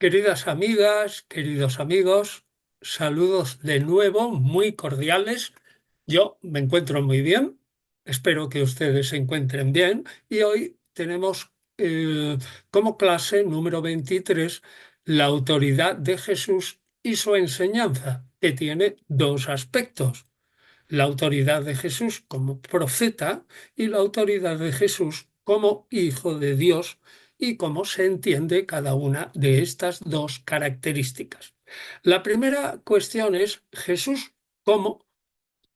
Queridas amigas, queridos amigos, saludos de nuevo, muy cordiales. Yo me encuentro muy bien, espero que ustedes se encuentren bien y hoy tenemos como clase número 23 la autoridad de Jesús y su enseñanza, que tiene dos aspectos: la autoridad de Jesús como profeta y la autoridad de Jesús como hijo de Dios y cómo se entiende cada una de estas dos características. La primera cuestión es Jesús como,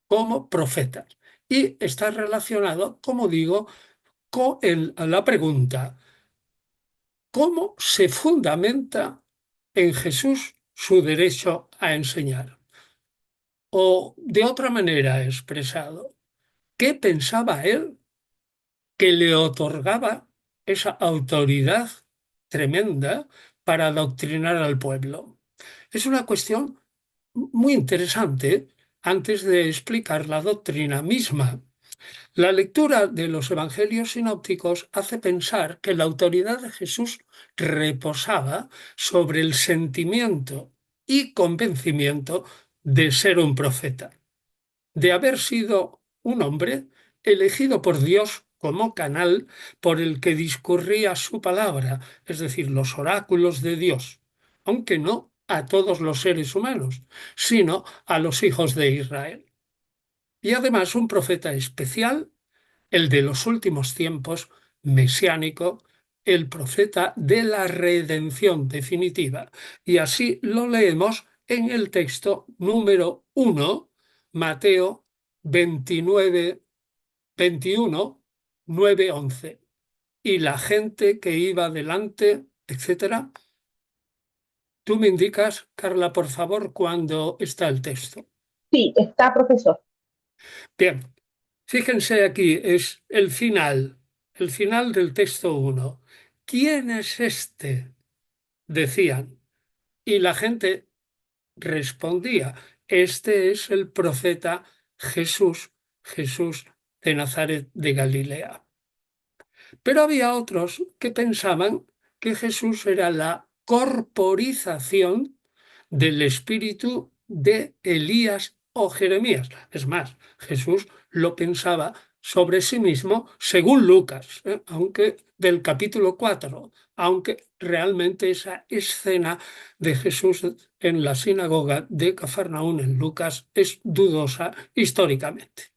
como profeta y está relacionado, como digo, con la pregunta: ¿cómo se fundamenta en Jesús su derecho a enseñar? O de otra manera expresado, ¿qué pensaba él que le otorgaba esa autoridad tremenda para adoctrinar al pueblo? Es una cuestión muy interesante antes de explicar la doctrina misma. La lectura de los evangelios sinópticos hace pensar que la autoridad de Jesús reposaba sobre el sentimiento y convencimiento de ser un profeta, de haber sido un hombre elegido por Dios como canal por el que discurría su palabra, es decir, los oráculos de Dios, aunque no a todos los seres humanos, sino a los hijos de Israel. Y además un profeta especial, el de los últimos tiempos, mesiánico, el profeta de la redención definitiva. Y así lo leemos en el texto número 1, Mateo 29, 21, 9, 11. Y la gente que iba delante, etcétera. Tú me indicas, Carla, por favor, cuándo está el texto. Sí, está, profesor. Bien, fíjense aquí, es el final del texto 1. ¿Quién es este?, decían. Y la gente respondía: este es el profeta Jesús, Jesús de Nazaret de Galilea. Pero había otros que pensaban que Jesús era la corporización del espíritu de Elías o Jeremías. Es más, Jesús lo pensaba sobre sí mismo según Lucas, aunque del capítulo 4, aunque realmente esa escena de Jesús en la sinagoga de Cafarnaún en Lucas es dudosa históricamente.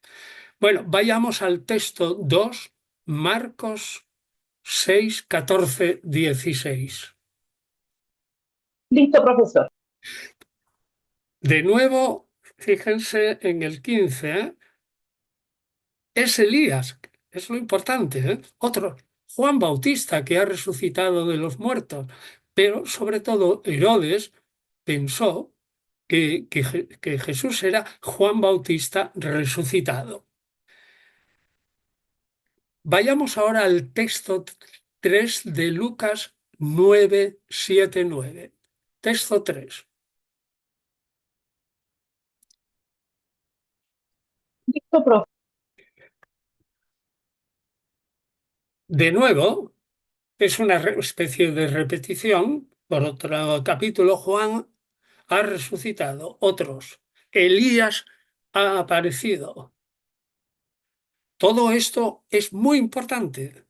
Bueno, vayamos al texto 2, Marcos 6, 14, 16. Listo, profesor. De nuevo, fíjense en el 15, es Elías, es lo importante, Otro, Juan Bautista, que ha resucitado de los muertos, pero sobre todo Herodes pensó que Jesús era Juan Bautista resucitado. Vayamos ahora al texto 3 de Lucas 9, 7, 9. Texto 3. Listo, profe. De nuevo, es una especie de repetición. Por otro capítulo, Juan ha resucitado. Otros, Elías ha aparecido. Todo esto es muy importante.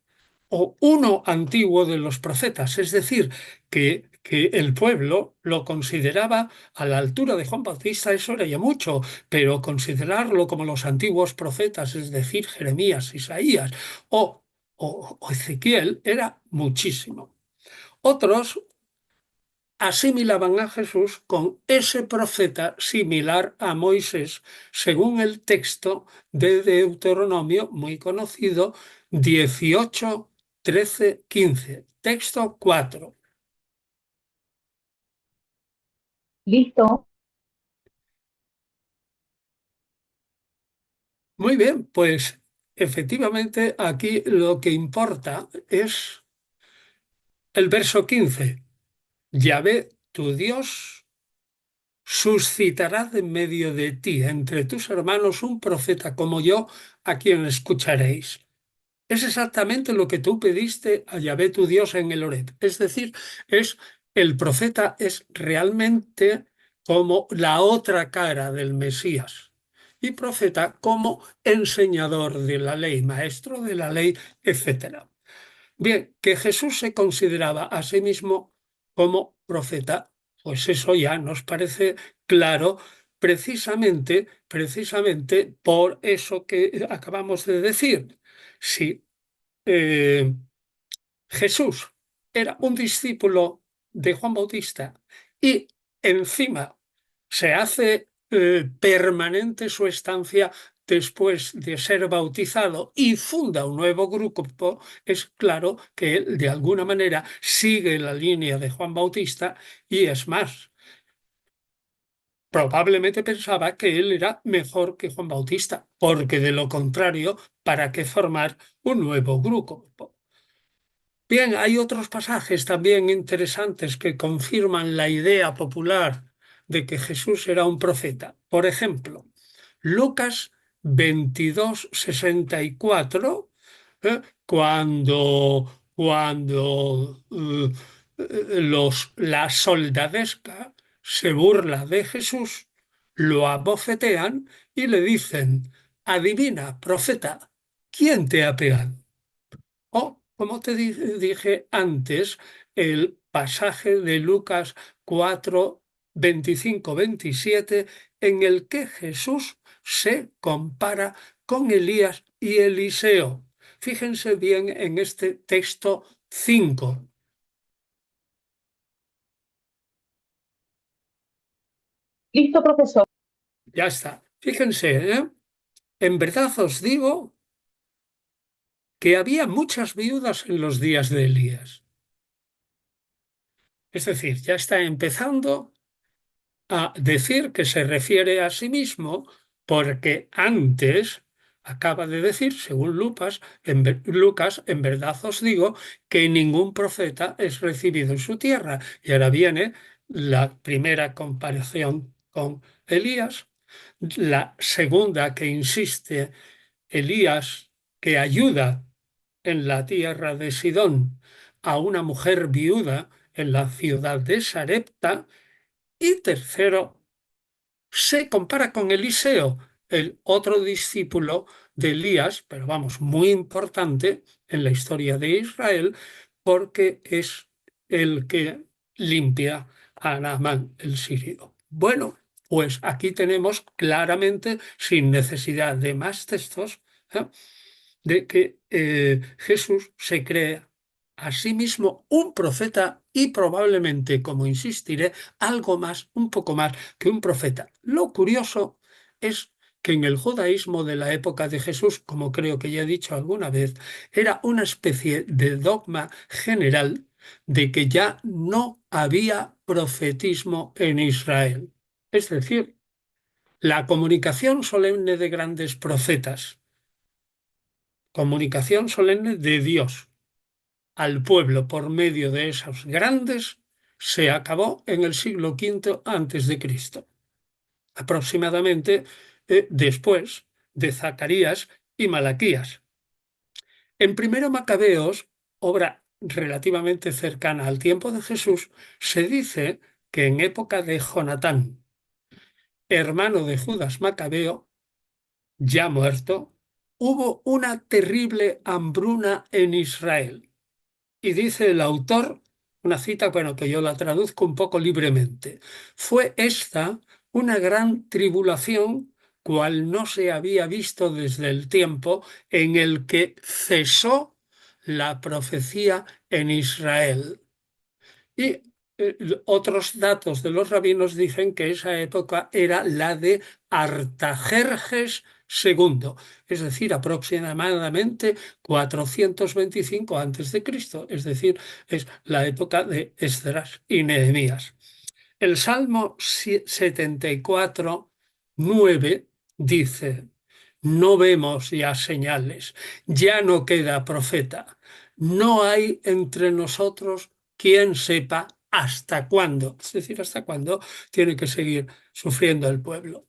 O uno antiguo de los profetas, es decir, que el pueblo lo consideraba a la altura de Juan Bautista, eso era ya mucho, pero considerarlo como los antiguos profetas, es decir, Jeremías, Isaías o Ezequiel, era muchísimo. Otros asimilaban a Jesús con ese profeta similar a Moisés, según el texto de Deuteronomio muy conocido, 18, 13, 15. Texto 4. Listo. Muy bien, pues efectivamente aquí lo que importa es el verso 15. Yahvé, tu Dios, suscitará de en medio de ti, entre tus hermanos, un profeta como yo, a quien escucharéis. Es exactamente lo que tú pediste a Yahvé tu Dios en el Horeb. Es decir, es el profeta es realmente como la otra cara del Mesías y profeta como enseñador de la ley, maestro de la ley, etcétera. Bien, que Jesús se consideraba a sí mismo como profeta, pues eso ya nos parece claro precisamente por eso que acabamos de decir. Si eh, Jesús era un discípulo de Juan Bautista y encima se hace permanente su estancia después de ser bautizado y funda un nuevo grupo, es claro que él de alguna manera sigue la línea de Juan Bautista y es más, probablemente pensaba que él era mejor que Juan Bautista, porque de lo contrario, ¿para qué formar un nuevo grupo? Bien, hay otros pasajes también interesantes que confirman la idea popular de que Jesús era un profeta. Por ejemplo, Lucas 22:64, cuando la soldadesca se burla de Jesús, lo abofetean y le dicen, adivina, profeta, ¿quién te ha pegado? O, como te dije antes, el pasaje de Lucas 4:25-27, en el que Jesús se compara con Elías y Eliseo. Fíjense bien en este texto 5. Listo, profesor. Ya está. Fíjense, ¿eh? En verdad os digo que había muchas viudas en los días de Elías. Es decir, ya está empezando a decir que se refiere a sí mismo porque antes acaba de decir, según Lucas, en verdad os digo que ningún profeta es recibido en su tierra. Y ahora viene la primera comparación con Elías, la segunda que insiste Elías, que ayuda en la tierra de Sidón a una mujer viuda en la ciudad de Sarepta, y tercero, se compara con Eliseo, el otro discípulo de Elías, pero vamos, muy importante en la historia de Israel, porque es el que limpia a Naamán el sirio. Bueno, pues aquí tenemos claramente, sin necesidad de más textos, ¿eh? De que Jesús se crea a sí mismo un profeta y probablemente, como insistiré, algo más, un poco más que un profeta. Lo curioso es que en el judaísmo de la época de Jesús, como creo que ya he dicho alguna vez, era una especie de dogma general de que ya no había profetismo en Israel. Es decir, la comunicación solemne de grandes profetas, comunicación solemne de Dios al pueblo por medio de esos grandes, se acabó en el siglo V antes de Cristo, aproximadamente después de Zacarías y Malaquías. En Primero Macabeos, obra relativamente cercana al tiempo de Jesús, se dice que en época de Jonatán, hermano de Judas Macabeo, ya muerto, hubo una terrible hambruna en Israel. Y dice el autor, una cita, bueno, que yo la traduzco un poco libremente, fue esta una gran tribulación cual no se había visto desde el tiempo en el que cesó la profecía en Israel. Y otros datos de los rabinos dicen que esa época era la de Artajerjes II, es decir, aproximadamente 425 antes de Cristo, es decir, es la época de Esdras y Nehemías. El Salmo 74:9 dice, no vemos ya señales, ya no queda profeta, no hay entre nosotros quien sepa hasta cuándo, es decir, hasta cuándo tiene que seguir sufriendo el pueblo.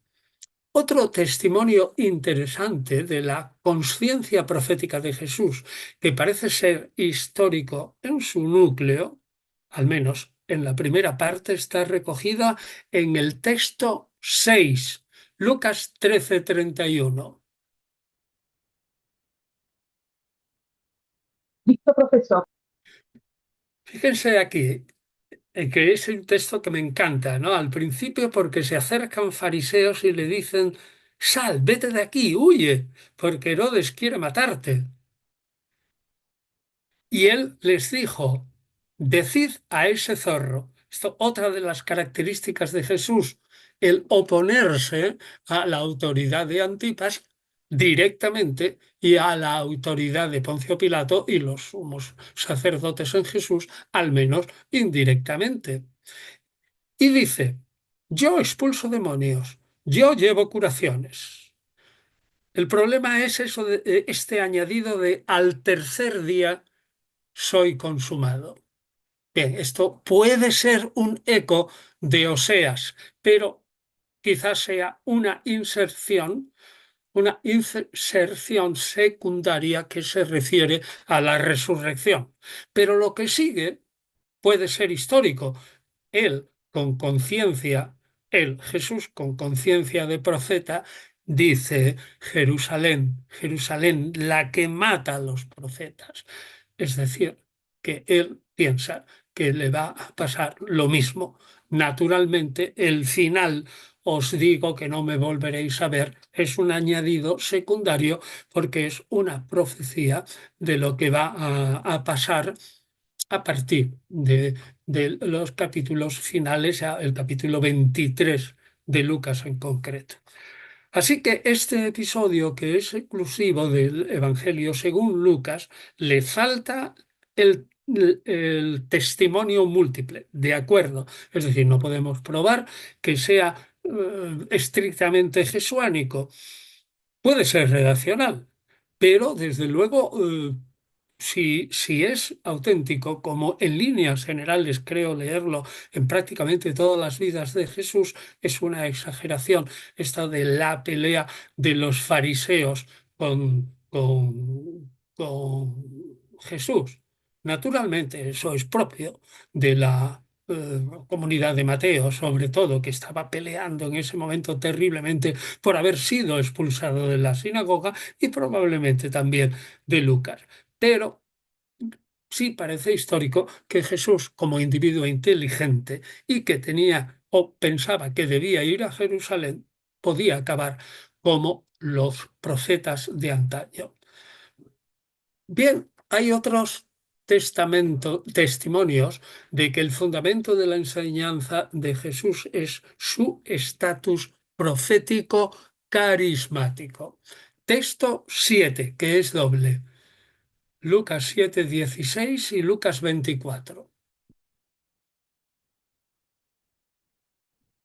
Otro testimonio interesante de la conciencia profética de Jesús, que parece ser histórico en su núcleo, al menos en la primera parte está recogida en el texto 6, Lucas 13:31. Listo, profesor. Fíjense aquí, que es un texto que me encanta, ¿no? Al principio porque se acercan fariseos y le dicen, sal, vete de aquí, huye, porque Herodes quiere matarte. Y él les dijo, decid a ese zorro. Esto, otra de las características de Jesús, el oponerse a la autoridad de Antipas directamente y a la autoridad de Poncio Pilato y los sumos sacerdotes en Jesús, al menos indirectamente. Y dice, yo expulso demonios, yo llevo curaciones. El problema es eso de este añadido de al tercer día soy consumado. Bien, esto puede ser un eco de Oseas, pero quizás sea una inserción secundaria que se refiere a la resurrección. Pero lo que sigue puede ser histórico. Él con conciencia, él, Jesús, con conciencia de profeta, dice, Jerusalén, Jerusalén, la que mata a los profetas. Es decir, que él piensa que le va a pasar lo mismo. Naturalmente, el final, os digo que no me volveréis a ver, es un añadido secundario porque es una profecía de lo que va a pasar a partir de los capítulos finales, el capítulo 23 de Lucas en concreto. Así que este episodio, que es exclusivo del Evangelio según Lucas, le falta el testimonio múltiple, de acuerdo. Es decir, no podemos probar que sea estrictamente jesuánico. Puede ser redaccional, pero desde luego, si es auténtico, como en líneas generales creo leerlo en prácticamente todas las vidas de Jesús, es una exageración esta de la pelea de los fariseos con Jesús. Naturalmente, eso es propio de la comunidad de Mateo, sobre todo, que estaba peleando en ese momento terriblemente por haber sido expulsado de la sinagoga y probablemente también de Lucas. Pero sí parece histórico que Jesús, como individuo inteligente y que tenía o pensaba que debía ir a Jerusalén, podía acabar como los profetas de antaño. Bien, hay otros testimonios de que el fundamento de la enseñanza de Jesús es su estatus profético carismático. Texto 7, que es doble. Lucas 7:16 y Lucas 24.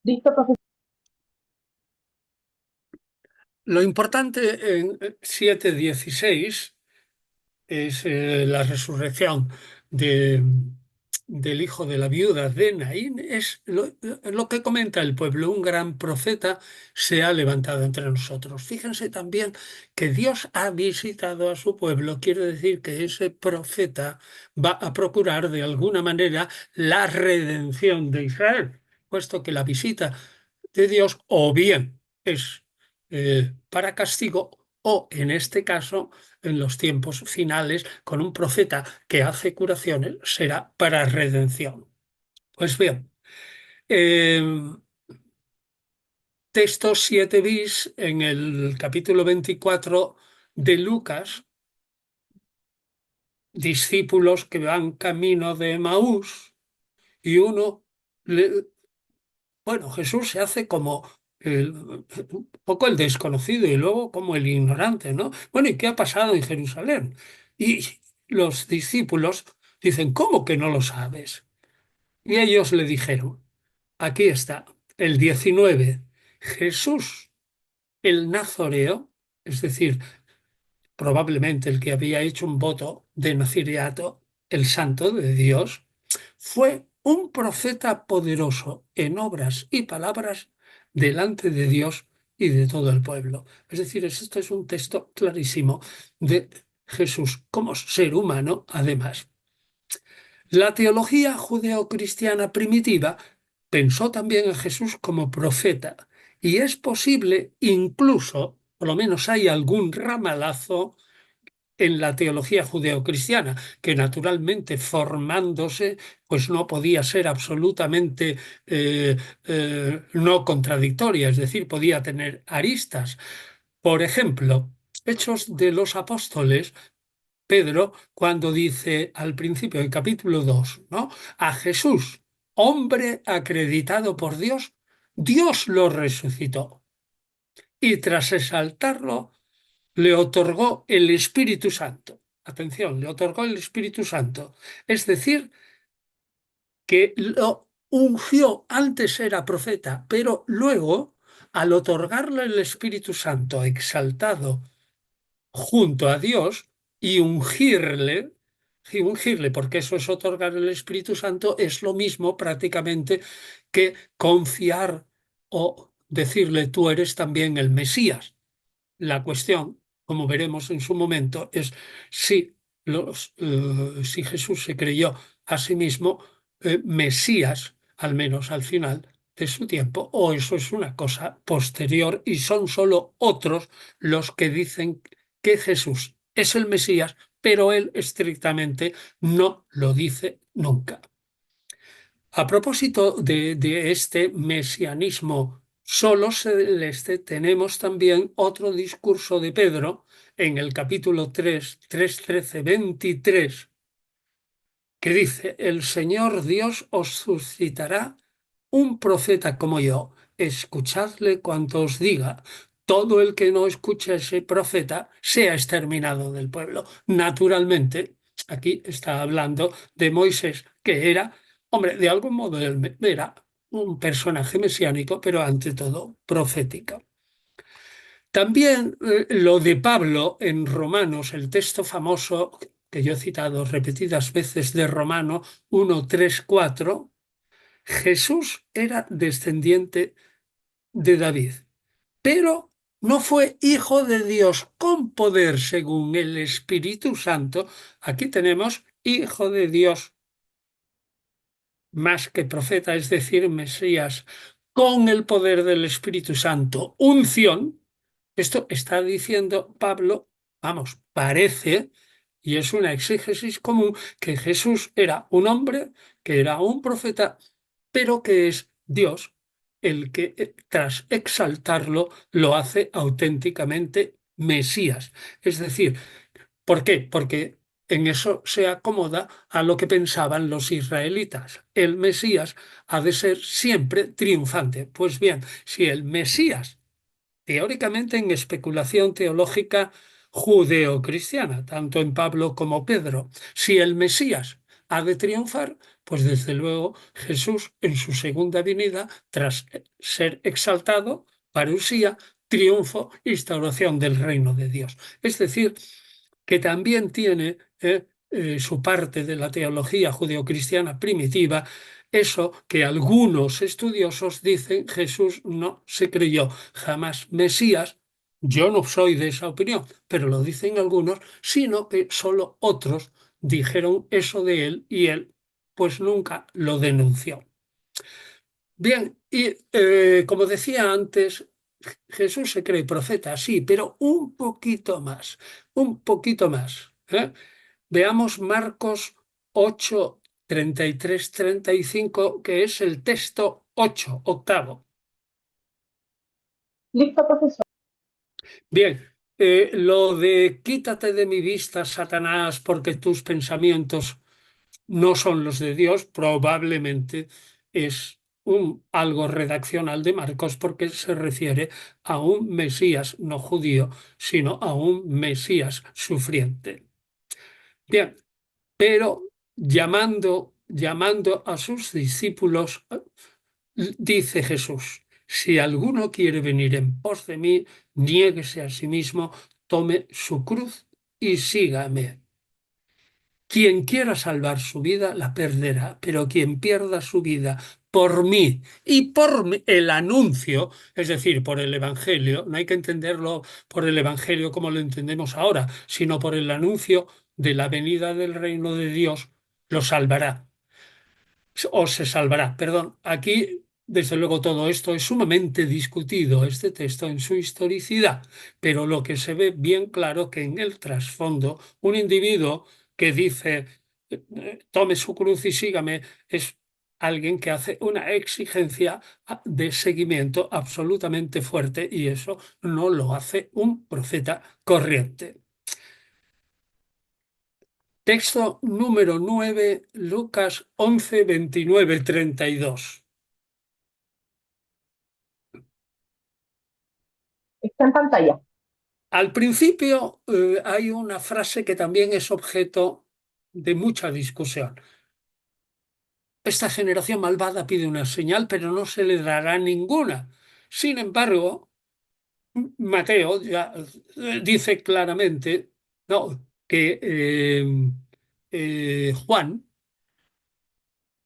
Listo, profesor. Lo importante en 7:16 es la resurrección de, del hijo de la viuda de Naín, es lo que comenta el pueblo. Un gran profeta se ha levantado entre nosotros. Fíjense también que Dios ha visitado a su pueblo. Quiere decir que ese profeta va a procurar de alguna manera la redención de Israel, puesto que la visita de Dios o bien es para castigo o, en este caso, en los tiempos finales, con un profeta que hace curaciones, será para redención. Pues bien, eh, texto 7 bis en el capítulo 24 de Lucas, discípulos que van camino de Emaús y uno bueno, Jesús se hace como un poco el desconocido y luego como el ignorante, ¿no? Bueno, ¿y qué ha pasado en Jerusalén? Y los discípulos dicen, ¿cómo que no lo sabes? Y ellos le dijeron, aquí está, el 19, Jesús el Nazoreo, es decir, probablemente el que había hecho un voto de nazireato, el santo de Dios, fue un profeta poderoso en obras y palabras delante de Dios y de todo el pueblo. Es decir, esto es un texto clarísimo de Jesús como ser humano, además. La teología judeocristiana primitiva pensó también a Jesús como profeta y es posible incluso, por lo menos hay algún ramalazo en la teología judeocristiana, que naturalmente formándose, pues no podía ser absolutamente no contradictoria, es decir, podía tener aristas. Por ejemplo, Hechos de los Apóstoles, Pedro, cuando dice al principio del capítulo 2, ¿no? A Jesús, hombre acreditado por Dios, Dios lo resucitó y tras exaltarlo le otorgó el Espíritu Santo. Atención, le otorgó el Espíritu Santo. Es decir, que lo ungió, antes era profeta, pero luego, al otorgarle el Espíritu Santo exaltado junto a Dios y ungirle, porque eso es otorgar el Espíritu Santo, es lo mismo prácticamente que confiar o decirle tú eres también el Mesías. La cuestión, como veremos en su momento, es si Jesús se creyó a sí mismo Mesías, al menos al final de su tiempo, o eso es una cosa posterior y son solo otros los que dicen que Jesús es el Mesías, pero él estrictamente no lo dice nunca. A propósito de este mesianismo solo celeste, tenemos también otro discurso de Pedro en el capítulo 3, 13, 23, que dice, el Señor Dios os suscitará un profeta como yo. Escuchadle cuanto os diga. Todo el que no escuche a ese profeta sea exterminado del pueblo. Naturalmente, aquí está hablando de Moisés, que era, hombre, de algún modo él era un personaje mesiánico, pero ante todo profético. También lo de Pablo en Romanos, el texto famoso que yo he citado repetidas veces de Romano 1, 3, 4, Jesús era descendiente de David, pero no fue hijo de Dios con poder según el Espíritu Santo. Aquí tenemos hijo de Dios más que profeta, es decir, Mesías, con el poder del Espíritu Santo, unción. Esto está diciendo Pablo, vamos, parece, y es una exégesis común, que Jesús era un hombre, que era un profeta, pero que es Dios el que tras exaltarlo lo hace auténticamente Mesías. Es decir, ¿por qué? Porque en eso se acomoda a lo que pensaban los israelitas. El Mesías ha de ser siempre triunfante. Pues bien, si el Mesías teóricamente en especulación teológica judeocristiana, tanto en Pablo como Pedro. Si el Mesías ha de triunfar, pues desde luego Jesús en su segunda venida, tras ser exaltado, parusía, triunfo, instauración del reino de Dios. Es decir, que también tiene su parte de la teología judeocristiana primitiva, eso que algunos estudiosos dicen Jesús no se creyó jamás Mesías. Yo no soy de esa opinión, pero lo dicen algunos, sino que solo otros dijeron eso de él y él pues nunca lo denunció. Bien, y como decía antes, Jesús se cree profeta, sí, pero un poquito más, un poquito más. Veamos Marcos 8, 33, 35, que es el texto 8, octavo. Listo, profesor. Bien, lo de quítate de mi vista, Satanás, porque tus pensamientos no son los de Dios, probablemente es algo redaccional de Marcos porque se refiere a un Mesías no judío, sino a un Mesías sufriente. Bien, pero llamando a sus discípulos, dice Jesús, si alguno quiere venir en pos de mí, niéguese a sí mismo, tome su cruz y sígame. Quien quiera salvar su vida la perderá, pero quien pierda su vida por mí y por el anuncio, es decir, por el Evangelio, no hay que entenderlo por el Evangelio como lo entendemos ahora, sino por el anuncio de la venida del reino de Dios, lo salvará o se salvará. Perdón, aquí, desde luego, todo esto es sumamente discutido, este texto en su historicidad, pero lo que se ve bien claro que en el trasfondo, un individuo que dice, tome su cruz y sígame, es alguien que hace una exigencia de seguimiento absolutamente fuerte y eso no lo hace un profeta corriente. Texto número 9, Lucas 11, 29, 32. Está en pantalla. Al principio hay una frase que también es objeto de mucha discusión. Esta generación malvada pide una señal, pero no se le dará ninguna. Sin embargo, Mateo ya dice claramente, no, que Juan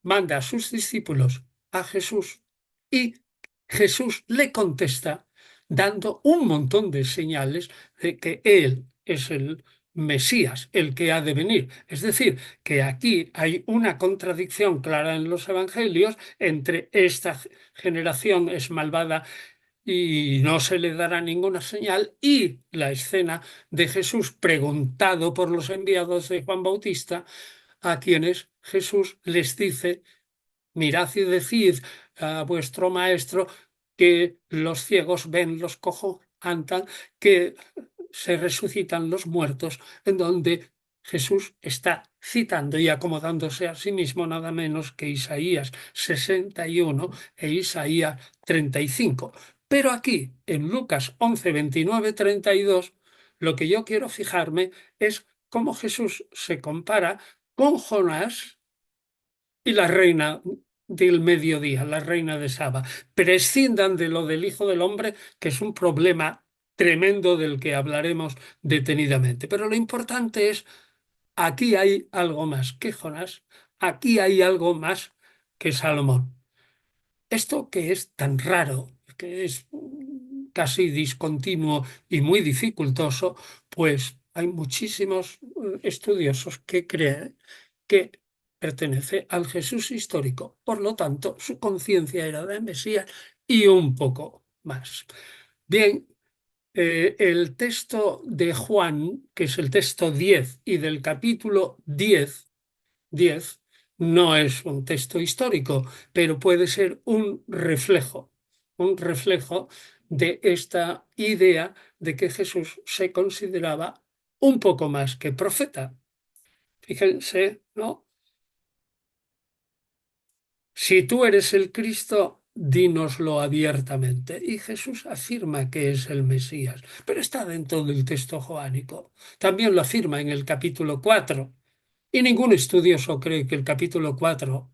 manda a sus discípulos a Jesús y Jesús le contesta dando un montón de señales de que Él es el Mesías, el que ha de venir. Es decir, que aquí hay una contradicción clara en los evangelios entre esta generación es malvada y no se le dará ninguna señal y la escena de Jesús preguntado por los enviados de Juan Bautista a quienes Jesús les dice: mirad y decid a vuestro maestro que los ciegos ven, los cojos andan, que se resucitan los muertos, en donde Jesús está citando y acomodándose a sí mismo nada menos que Isaías 61 e Isaías 35. Pero aquí, en Lucas 11, 29, 32, lo que yo quiero fijarme es cómo Jesús se compara con Jonás y la reina del mediodía, la reina de Saba. Prescindan de lo del Hijo del Hombre, que es un problema tremendo del que hablaremos detenidamente. Pero lo importante es, aquí hay algo más que Jonás, aquí hay algo más que Salomón. Esto que es tan raro, que es casi discontinuo y muy dificultoso, pues hay muchísimos estudiosos que creen que pertenece al Jesús histórico. Por lo tanto, su conciencia era de Mesías y un poco más. Bien, el texto de Juan, que es el texto 10 y del capítulo 10 no es un texto histórico, pero puede ser un reflejo de esta idea de que Jesús se consideraba un poco más que profeta. Fíjense, ¿no? Si tú eres el Cristo, dínoslo abiertamente. Y Jesús afirma que es el Mesías, pero está dentro del texto joánico. También lo afirma en el capítulo 4. Y ningún estudioso cree que el capítulo 4,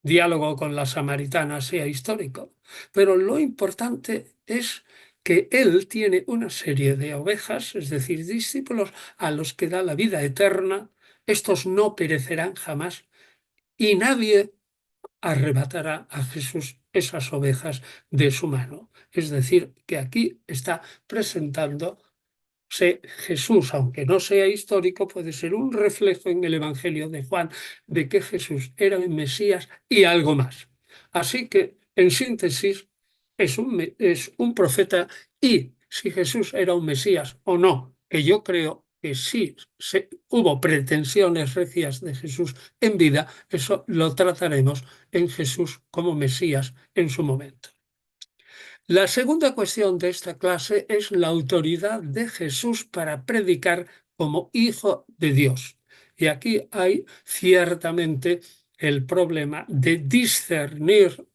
diálogo con la samaritana, sea histórico. Pero lo importante es que él tiene una serie de ovejas, es decir, discípulos a los que da la vida eterna. Estos no perecerán jamás y nadie arrebatará a Jesús esas ovejas de su mano. Es decir, que aquí está presentando Jesús, aunque no sea histórico, puede ser un reflejo en el Evangelio de Juan de que Jesús era el Mesías y algo más. Así que, en síntesis, es un profeta y si Jesús era un Mesías o no, que yo creo que sí hubo pretensiones recias de Jesús en vida, eso lo trataremos en Jesús como Mesías en su momento. La segunda cuestión de esta clase es la autoridad de Jesús para predicar como Hijo de Dios. Y aquí hay ciertamente el problema de discernir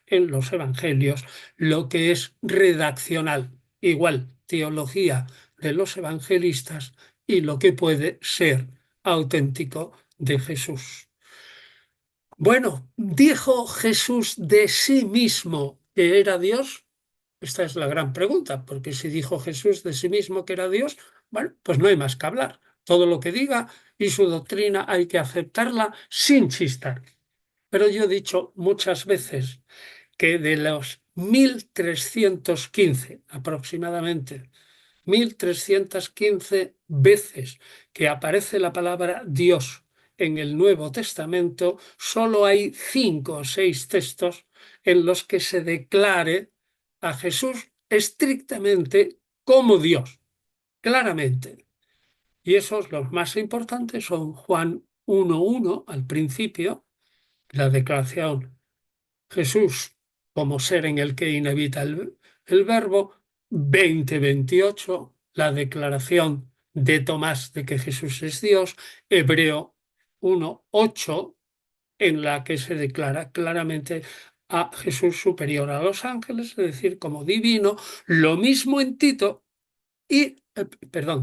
en los evangelios lo que es redaccional, igual teología de los evangelistas y lo que puede ser auténtico de Jesús. Bueno, ¿dijo Jesús de sí mismo que era Dios? Esta es la gran pregunta, porque si dijo Jesús de sí mismo que era Dios, bueno, pues no hay más que hablar. Todo lo que diga y su doctrina hay que aceptarla sin chistar. Pero yo he dicho muchas veces que de los 1315 aproximadamente, 1315 veces que aparece la palabra Dios en el Nuevo Testamento solo hay 5 o 6 textos en los que se declare a Jesús estrictamente como Dios, claramente. Y esos, los más importantes, son Juan 1:1 al principio, la declaración Jesús como ser en el que inhabita el Verbo; 20:28, la declaración de Tomás de que Jesús es Dios; Hebreo 1:8, en la que se declara claramente a Jesús superior a los ángeles, es decir, como divino. Lo mismo en Tito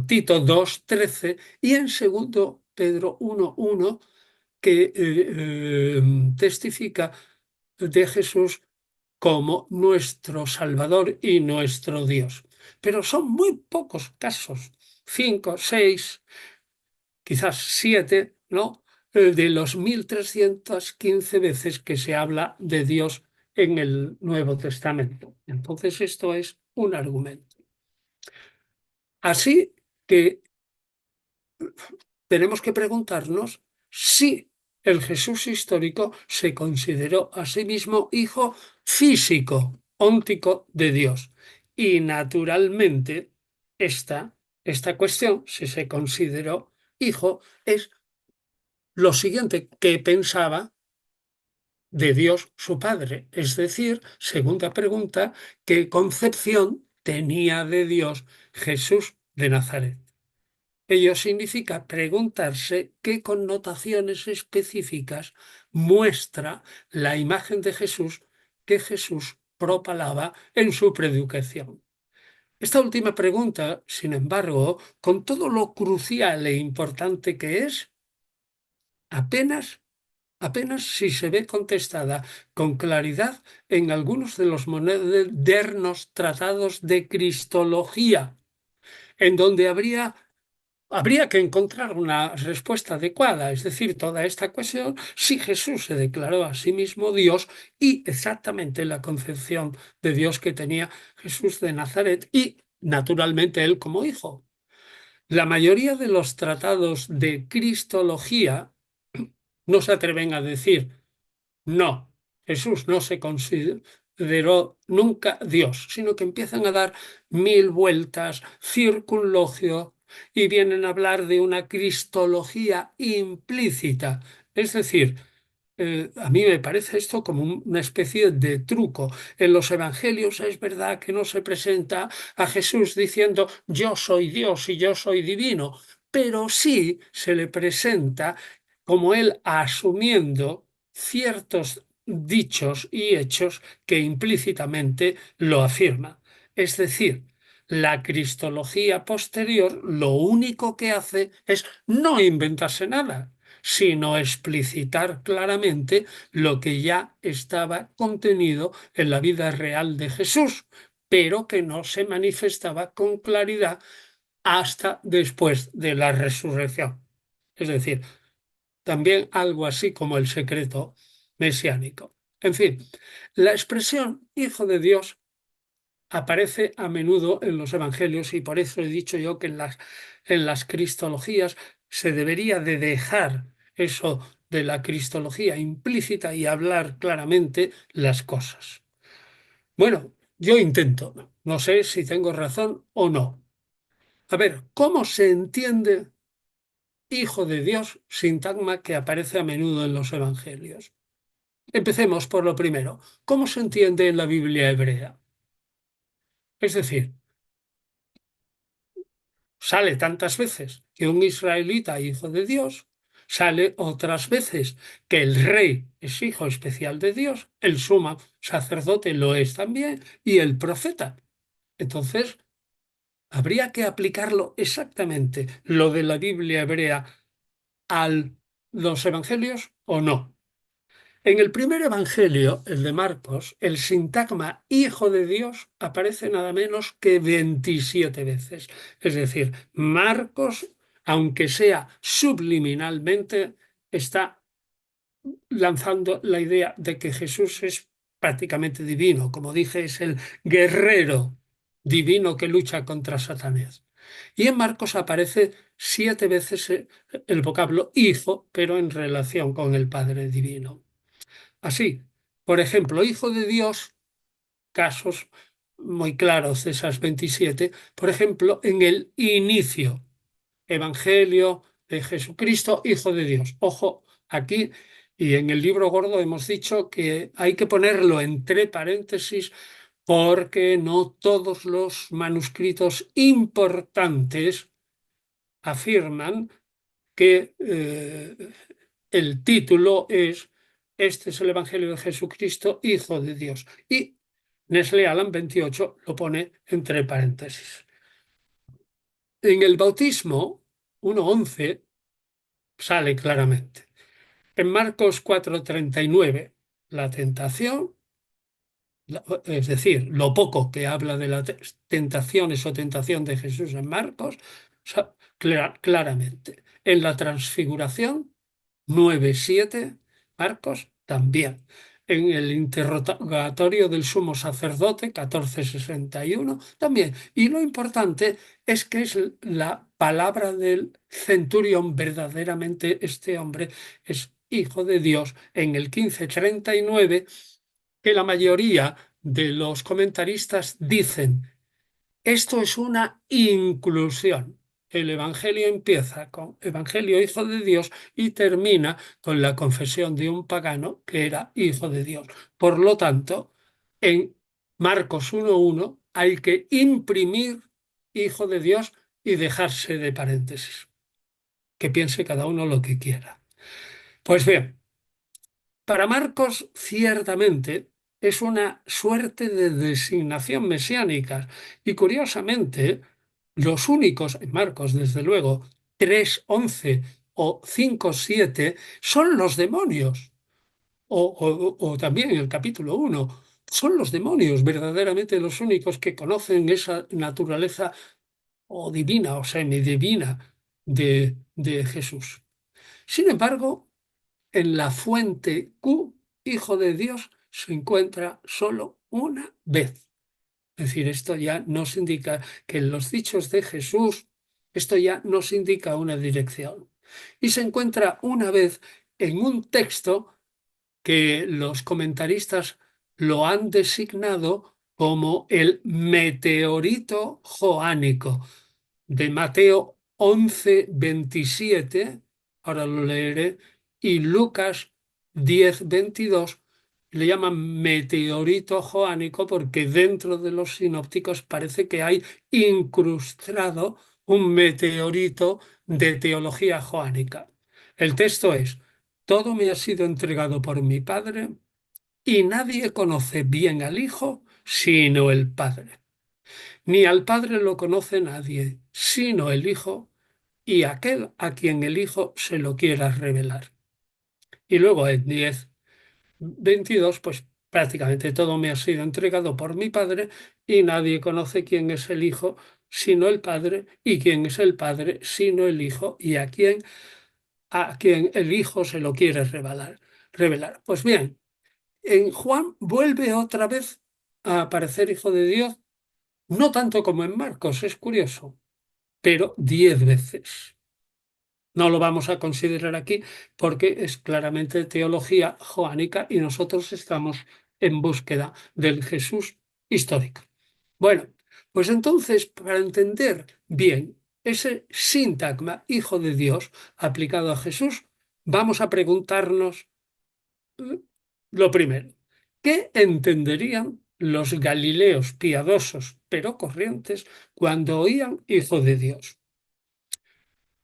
Tito 2:13, y en segundo Pedro 1:1, que testifica de Jesús como nuestro Salvador y nuestro Dios. Pero son muy pocos casos, 5, 6, quizás 7, ¿no? De los 1315 veces que se habla de Dios en el Nuevo Testamento. Entonces, esto es un argumento. Así que tenemos que preguntarnos si el Jesús histórico se consideró a sí mismo hijo físico, óntico de Dios. Y naturalmente, esta cuestión, si se consideró hijo, es lo siguiente que pensaba de Dios su Padre. Es decir, segunda pregunta, ¿qué concepción tenía de Dios Jesús de Nazaret? Ello significa preguntarse qué connotaciones específicas muestra la imagen de Jesús que Jesús propalaba en su predicación. Esta última pregunta, sin embargo, con todo lo crucial e importante que es, apenas si se ve contestada con claridad en algunos de los modernos tratados de cristología, en donde habría que encontrar una respuesta adecuada, es decir, toda esta cuestión, si Jesús se declaró a sí mismo Dios y exactamente la concepción de Dios que tenía Jesús de Nazaret y, naturalmente, él como hijo. La mayoría de los tratados de cristología no se atreven a decir, no, Jesús no se consideró nunca Dios, sino que empiezan a dar mil vueltas, circunlogio, y vienen a hablar de una cristología implícita. Es decir, a mí me parece esto como una especie de truco. En los evangelios es verdad que no se presenta a Jesús diciendo yo soy Dios y yo soy divino, pero sí se le presenta como él asumiendo ciertos dichos y hechos que implícitamente lo afirma. Es decir, la cristología posterior lo único que hace es no inventarse nada, sino explicitar claramente lo que ya estaba contenido en la vida real de Jesús, pero que no se manifestaba con claridad hasta después de la resurrección. Es decir, también algo así como el secreto mesiánico. En fin, la expresión Hijo de Dios aparece a menudo en los evangelios, y por eso he dicho yo que en las cristologías se debería de dejar eso de la cristología implícita y hablar claramente las cosas. Bueno, yo intento, no sé si tengo razón o no. A ver, ¿cómo se entiende Hijo de Dios, sintagma que aparece a menudo en los evangelios? Empecemos por lo primero. ¿Cómo se entiende en la Biblia hebrea? Es decir, sale tantas veces que un israelita hijo de Dios, sale otras veces que el rey es hijo especial de Dios, el sumo sacerdote lo es también, y el profeta. Entonces, habría que aplicarlo exactamente lo de la Biblia hebrea a los evangelios o no. En el primer evangelio, el de Marcos, el sintagma Hijo de Dios aparece nada menos que 27 veces. Es decir, Marcos, aunque sea subliminalmente, está lanzando la idea de que Jesús es prácticamente divino. Como dije, es el guerrero divino que lucha contra Satanás. Y en Marcos aparece 7 veces el vocablo hijo, pero en relación con el Padre Divino. Así, por ejemplo, hijo de Dios, casos muy claros de esas 27, por ejemplo, en el inicio, Evangelio de Jesucristo, hijo de Dios. Ojo, aquí y en el libro gordo hemos dicho que hay que ponerlo entre paréntesis porque no todos los manuscritos importantes afirman que el título es Este es el Evangelio de Jesucristo, Hijo de Dios. Y Nestle Aland 28 lo pone entre paréntesis. En el bautismo 1:11 sale claramente. En Marcos 4:39, la tentación, es decir, lo poco que habla de las tentaciones o tentación de Jesús en Marcos, claramente. En la transfiguración 9:7, Marcos también. En el interrogatorio del sumo sacerdote 14:61 también. Y lo importante es que es la palabra del centurión, verdaderamente este hombre es hijo de Dios en el 15:39, que la mayoría de los comentaristas dicen esto es una inclusión. El Evangelio empieza con Evangelio Hijo de Dios y termina con la confesión de un pagano que era Hijo de Dios. Por lo tanto, en Marcos 1:1 hay que imprimir Hijo de Dios y dejarse de paréntesis. Que piense cada uno lo que quiera. Pues bien, para Marcos, ciertamente, es una suerte de designación mesiánica. Y curiosamente, los únicos, en Marcos, desde luego, 3:11 o 5:7, son los demonios. O también en el capítulo 1, son los demonios verdaderamente los únicos que conocen esa naturaleza o divina o semidivina de Jesús. Sin embargo, en la fuente Q, Hijo de Dios, se encuentra solo una vez. Es decir, esto ya nos indica que en los dichos de Jesús, esto ya nos indica una dirección. Y se encuentra una vez en un texto que los comentaristas lo han designado como el meteorito joánico de Mateo 11:27, ahora lo leeré, y Lucas 10:22, le llaman meteorito joánico porque dentro de los sinópticos parece que hay incrustado un meteorito de teología joánica. El texto es, todo me ha sido entregado por mi Padre y nadie conoce bien al Hijo sino el Padre. Ni al Padre lo conoce nadie, sino el Hijo y aquel a quien el Hijo se lo quiera revelar. Y luego en 10:22, pues prácticamente todo me ha sido entregado por mi Padre y nadie conoce quién es el Hijo sino el Padre y quién es el Padre sino el Hijo y a quien el Hijo se lo quiere revelar. Pues bien, en Juan vuelve otra vez a aparecer Hijo de Dios, no tanto como en Marcos, es curioso, pero 10 veces. No lo vamos a considerar aquí porque es claramente teología joánica y nosotros estamos en búsqueda del Jesús histórico. Bueno, pues entonces, para entender bien ese sintagma Hijo de Dios aplicado a Jesús, vamos a preguntarnos lo primero, ¿qué entenderían los galileos piadosos pero corrientes cuando oían Hijo de Dios?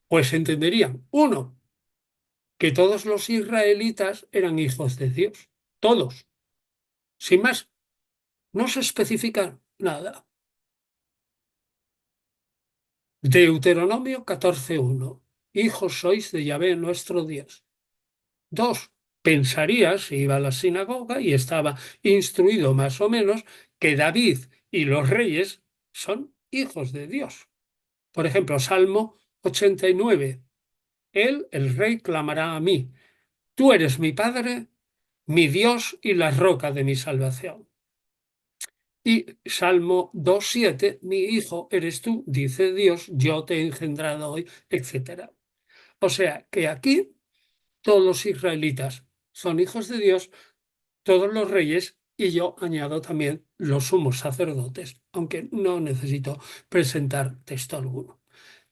Pues entenderían, uno, que todos los israelitas eran hijos de Dios, todos, sin más, no se especifica nada. Deuteronomio 14:1, hijos sois de Yahvé nuestro Dios. Dos, pensaría, si iba a la sinagoga y estaba instruido más o menos, que David y los reyes son hijos de Dios. Por ejemplo, Salmo 89, Él, el rey, clamará a mí, tú eres mi Padre, mi Dios y la roca de mi salvación. Y Salmo 2:7, mi hijo eres tú, dice Dios, yo te he engendrado hoy, etcétera. O sea que aquí todos los israelitas son hijos de Dios, todos los reyes, y yo añado también los sumos sacerdotes, aunque no necesito presentar texto alguno.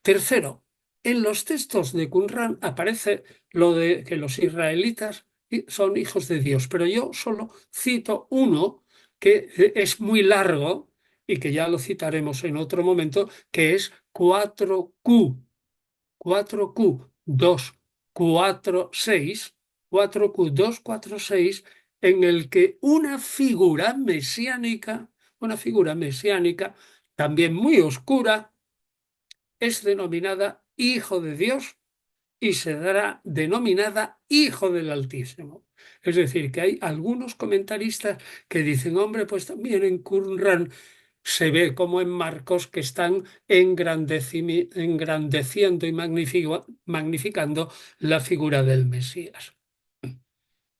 Tercero, en los textos de Qumran aparece lo de que los israelitas son hijos de Dios, pero yo solo cito uno que es muy largo y que ya lo citaremos en otro momento, que es 4Q246, en el que una figura mesiánica, también muy oscura, es denominada Hijo de Dios y será denominada Hijo del Altísimo. Es decir, que hay algunos comentaristas que dicen, hombre, pues también en Qumran se ve como en Marcos que están engrandeciendo y magnificando la figura del Mesías.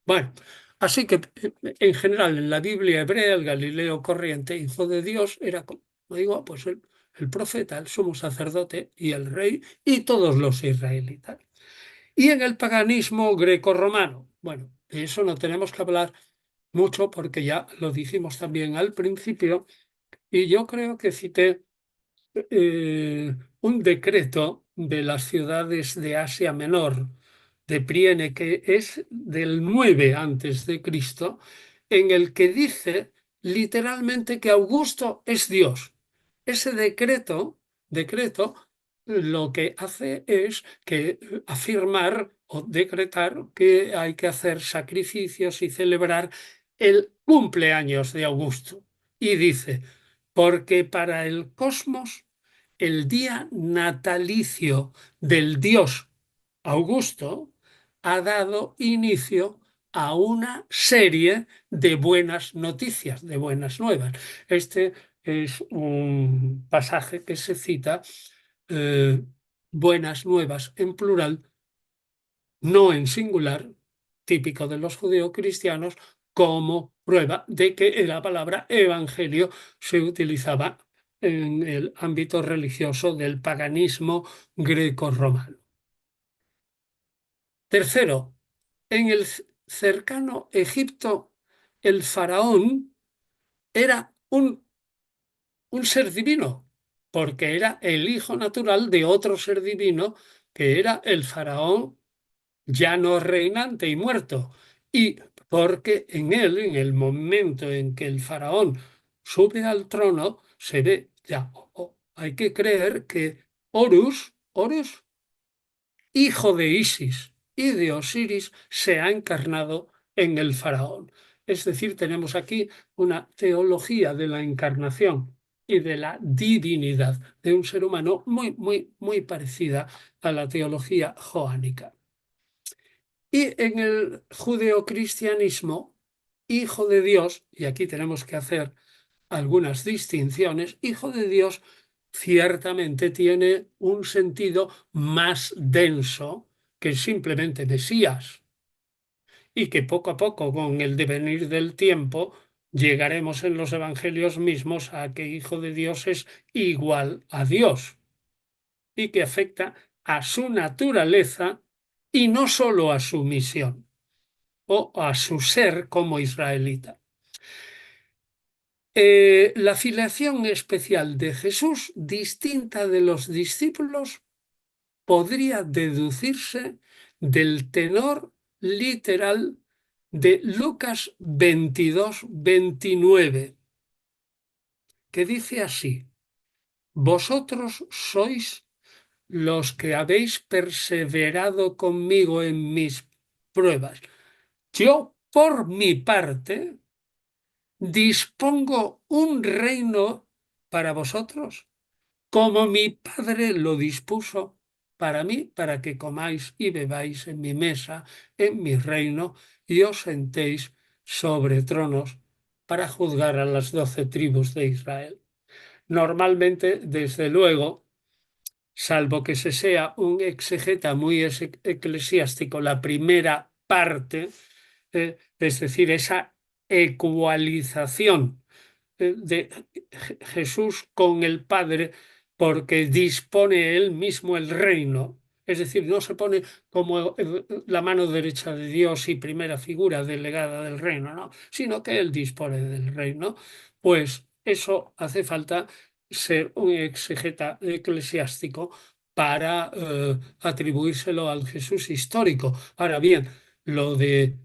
Bueno, así que en general en la Biblia hebrea el Galileo corriente, hijo de Dios, era, como digo, pues el profeta, el sumo sacerdote y el rey y todos los israelitas. Y en el paganismo grecorromano, bueno, de eso no tenemos que hablar mucho porque ya lo dijimos también al principio y yo creo que cité un decreto de las ciudades de Asia Menor, de Priene, que es del 9 antes de Cristo, en el que dice literalmente que Augusto es Dios. Ese decreto lo que hace es que afirmar o decretar que hay que hacer sacrificios y celebrar el cumpleaños de Augusto. Y dice, porque para el cosmos el día natalicio del dios Augusto ha dado inicio a una serie de buenas noticias, de buenas nuevas. Este es un pasaje que se cita, eh, buenas nuevas en plural, no en singular, típico de los judeocristianos, como prueba de que la palabra evangelio se utilizaba en el ámbito religioso del paganismo greco-romano. Tercero, en el cercano Egipto, el faraón era un ser divino, porque era el hijo natural de otro ser divino, que era el faraón ya no reinante y muerto, y porque en él, en el momento en que el faraón sube al trono, se ve, ya, hay que creer que Horus, hijo de Isis y de Osiris, se ha encarnado en el faraón. Es decir, tenemos aquí una teología de la encarnación y de la divinidad de un ser humano muy, muy, muy parecida a la teología joánica. Y en el judeocristianismo, hijo de Dios, y aquí tenemos que hacer algunas distinciones, hijo de Dios ciertamente tiene un sentido más denso que simplemente Mesías, y que poco a poco, con el devenir del tiempo, llegaremos en los evangelios mismos a que hijo de Dios es igual a Dios y que afecta a su naturaleza y no solo a su misión o a su ser como israelita. La filiación especial de Jesús, distinta de los discípulos, podría deducirse del tenor literal de Lucas 22-29, que dice así: vosotros sois los que habéis perseverado conmigo en mis pruebas. Yo, por mi parte, dispongo un reino para vosotros, como mi Padre lo dispuso para mí, para que comáis y bebáis en mi mesa, en mi reino, y os sentéis sobre tronos para juzgar a las 12 tribus de Israel. Normalmente, desde luego, salvo que se sea un exegeta muy eclesiástico, la primera parte, es decir, esa ecualización de Jesús con el Padre porque dispone él mismo el reino. Es decir, no se pone como la mano derecha de Dios y primera figura delegada del reino, no, sino que él dispone del reino. Pues eso hace falta ser un exegeta eclesiástico para atribuírselo al Jesús histórico. Ahora bien, lo de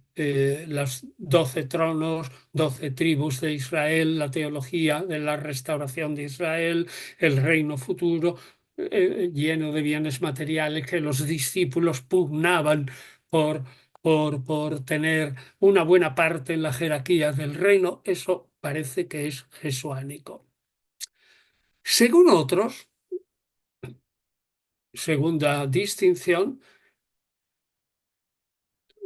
los 12 tronos, 12 tribus de Israel, la teología de la restauración de Israel, el reino futuro, lleno de bienes materiales que los discípulos pugnaban por, por tener una buena parte en la jerarquía del reino, eso parece que es jesuánico. Según otros, segunda distinción,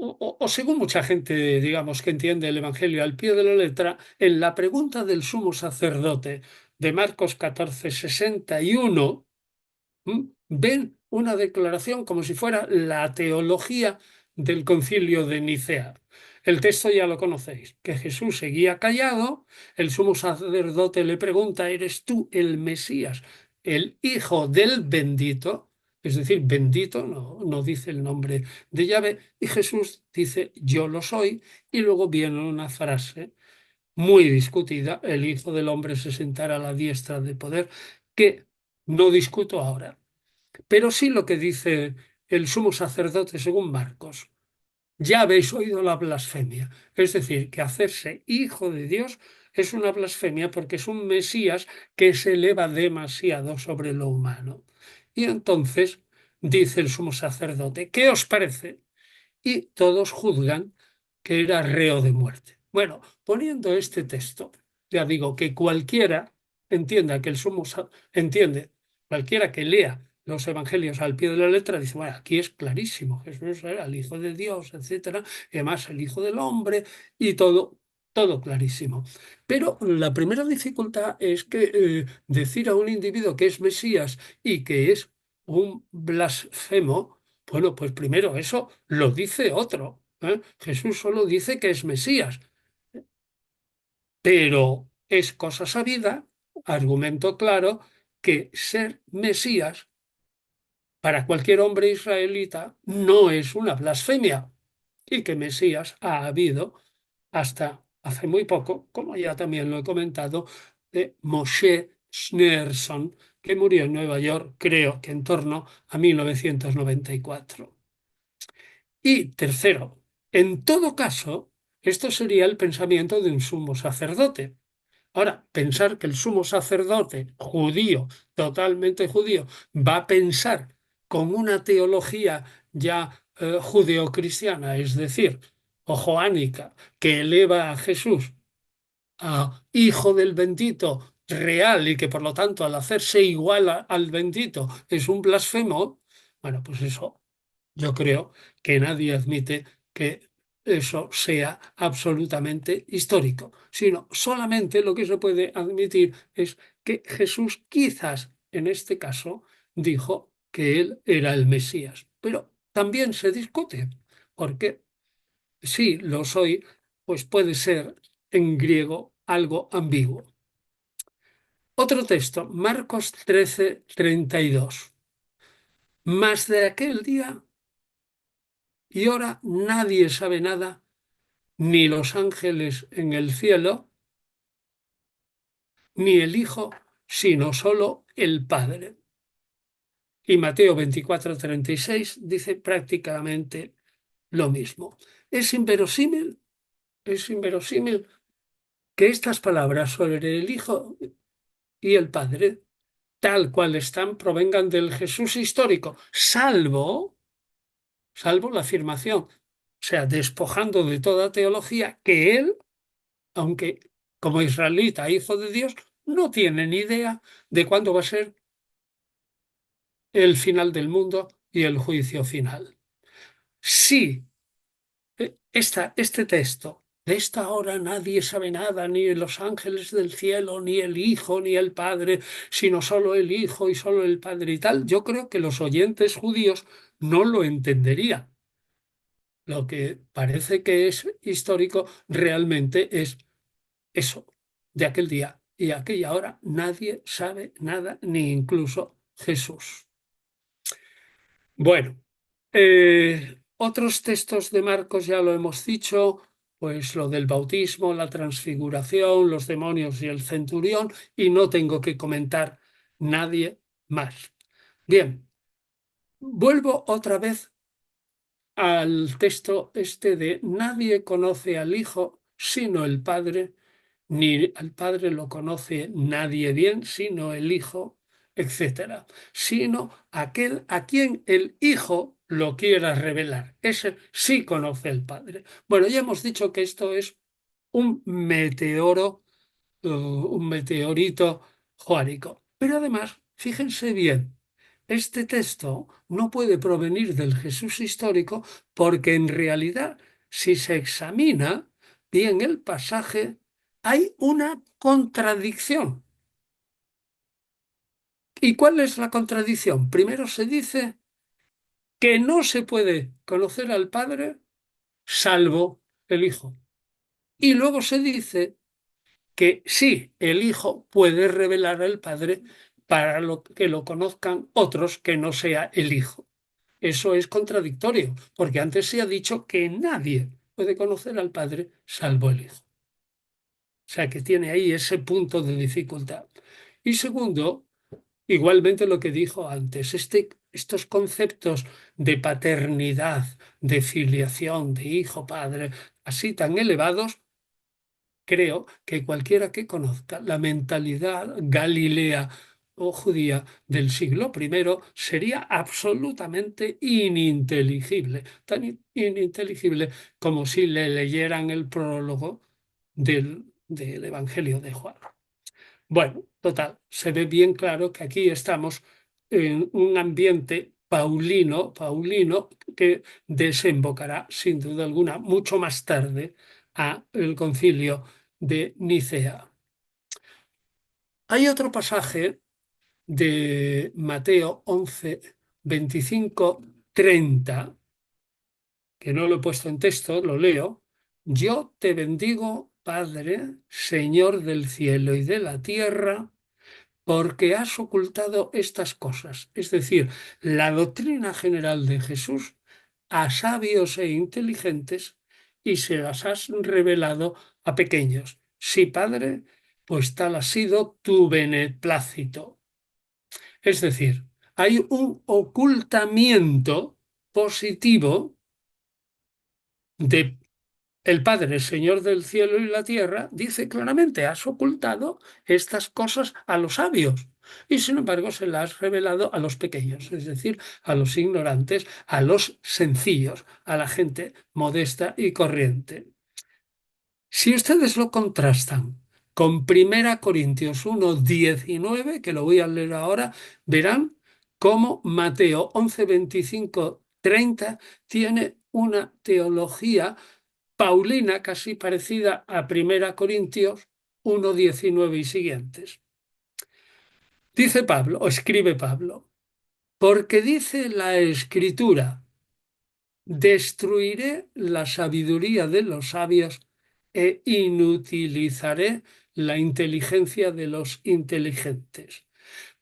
o según mucha gente, digamos, que entiende el Evangelio al pie de la letra, en la pregunta del sumo sacerdote de Marcos 14:61, ven una declaración como si fuera la teología del concilio de Nicea. El texto ya lo conocéis, que Jesús seguía callado, el sumo sacerdote le pregunta, ¿eres tú el Mesías, el hijo del bendito? Es decir, bendito, no dice el nombre de Yahvé, y Jesús dice, yo lo soy, y luego viene una frase muy discutida, el Hijo del Hombre se sentará a la diestra de poder, que no discuto ahora. Pero sí lo que dice el sumo sacerdote según Marcos. Ya habéis oído la blasfemia. Es decir, que hacerse hijo de Dios es una blasfemia porque es un Mesías que se eleva demasiado sobre lo humano. Y entonces dice el sumo sacerdote, ¿qué os parece? Y todos juzgan que era reo de muerte. Bueno, poniendo este texto, ya digo que cualquiera entienda que el entiende, cualquiera que lea los evangelios al pie de la letra, dice, bueno, aquí es clarísimo, Jesús era el Hijo de Dios, etcétera, y además el Hijo del Hombre, y todo clarísimo. Pero la primera dificultad es que decir a un individuo que es Mesías y que es un blasfemo, bueno, pues primero eso lo dice otro, ¿eh? Jesús solo dice que es Mesías, pero es cosa sabida, argumento claro, que ser Mesías para cualquier hombre israelita no es una blasfemia y que Mesías ha habido hasta hace muy poco, como ya también lo he comentado, de Moshe Schneerson, que murió en Nueva York, creo que en torno a 1994. Y tercero, en todo caso, esto sería el pensamiento de un sumo sacerdote. Ahora, pensar que el sumo sacerdote judío, totalmente judío, va a pensar con una teología ya judeocristiana, es decir, o joánica, que eleva a Jesús a hijo del bendito real y que por lo tanto al hacerse igual al bendito es un blasfemo, bueno, pues eso yo creo que nadie admite que eso sea absolutamente histórico, sino solamente lo que se puede admitir es que Jesús quizás en este caso dijo que él era el Mesías, pero también se discute, porque si lo soy, pues puede ser en griego algo ambiguo. Otro texto, Marcos 13:32. Mas de aquel día y hora nadie sabe nada, ni los ángeles en el cielo, ni el Hijo, sino solo el Padre. Y Mateo 24:36 dice prácticamente lo mismo. Es inverosímil que estas palabras sobre el Hijo y el Padre, tal cual están, provengan del Jesús histórico, salvo la afirmación, o sea, despojando de toda teología, que él, aunque como israelita, hijo de Dios, no tiene ni idea de cuándo va a ser el final del mundo y el juicio final. Si este texto, de esta hora nadie sabe nada, ni los ángeles del cielo, ni el Hijo, ni el Padre, sino solo el Hijo y solo el Padre y tal, yo creo que los oyentes judíos no lo entenderían. Lo que parece que es histórico realmente es eso, de aquel día. y aquí y ahora nadie sabe nada, ni incluso Jesús. Bueno, otros textos de Marcos ya lo hemos dicho, pues lo del bautismo, la transfiguración, los demonios y el centurión, y no tengo que comentar nadie más. Bien, vuelvo otra vez al texto este de nadie conoce al Hijo sino el Padre, ni al Padre lo conoce nadie bien sino el Hijo, etcétera, sino aquel a quien el Hijo lo quiera revelar. Ese sí conoce al Padre. Bueno, ya hemos dicho que esto es un meteoro, un meteorito jónico. Pero además, fíjense bien, este texto no puede provenir del Jesús histórico porque en realidad, si se examina bien el pasaje, hay una contradicción. ¿Y cuál es la contradicción? Primero se dice que no se puede conocer al Padre salvo el Hijo. Y luego se dice que sí, el Hijo puede revelar al Padre para que lo conozcan otros que no sea el Hijo. Eso es contradictorio, porque antes se ha dicho que nadie puede conocer al Padre salvo el Hijo. O sea que tiene ahí ese punto de dificultad. Y segundo, igualmente lo que dijo antes, estos conceptos de paternidad, de filiación, de hijo-padre, así tan elevados, creo que cualquiera que conozca la mentalidad galilea o judía del siglo I sería absolutamente ininteligible, tan ininteligible como si le leyeran el prólogo del Evangelio de Juan. Bueno, total, se ve bien claro que aquí estamos en un ambiente paulino, que desembocará, sin duda alguna, mucho más tarde a el concilio de Nicea. Hay otro pasaje de Mateo 11, 25, 30, que no lo he puesto en texto, lo leo. Yo te bendigo, Padre, Señor del cielo y de la tierra, porque has ocultado estas cosas, es decir, la doctrina general de Jesús, a sabios e inteligentes, y se las has revelado a pequeños. Sí, Padre, pues tal ha sido tu beneplácito. Es decir, hay un ocultamiento positivo de el Padre, Señor del cielo y la tierra, dice claramente, has ocultado estas cosas a los sabios y sin embargo se las has revelado a los pequeños, es decir, a los ignorantes, a los sencillos, a la gente modesta y corriente. Si ustedes lo contrastan con 1 Corintios 1:19, que lo voy a leer ahora, verán cómo Mateo 11, 25, 30 tiene una teología paulina casi parecida a 1 Corintios 1:19 y siguientes. Dice Pablo, o escribe Pablo, porque dice la Escritura, destruiré la sabiduría de los sabios e inutilizaré la inteligencia de los inteligentes.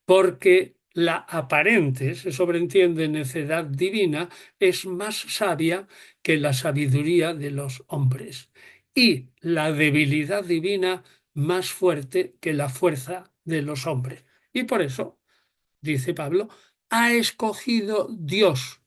Porque la aparente, se sobreentiende necedad divina, es más sabia que la sabiduría de los hombres, y la debilidad divina más fuerte que la fuerza de los hombres. Y por eso, dice Pablo, ha escogido Dios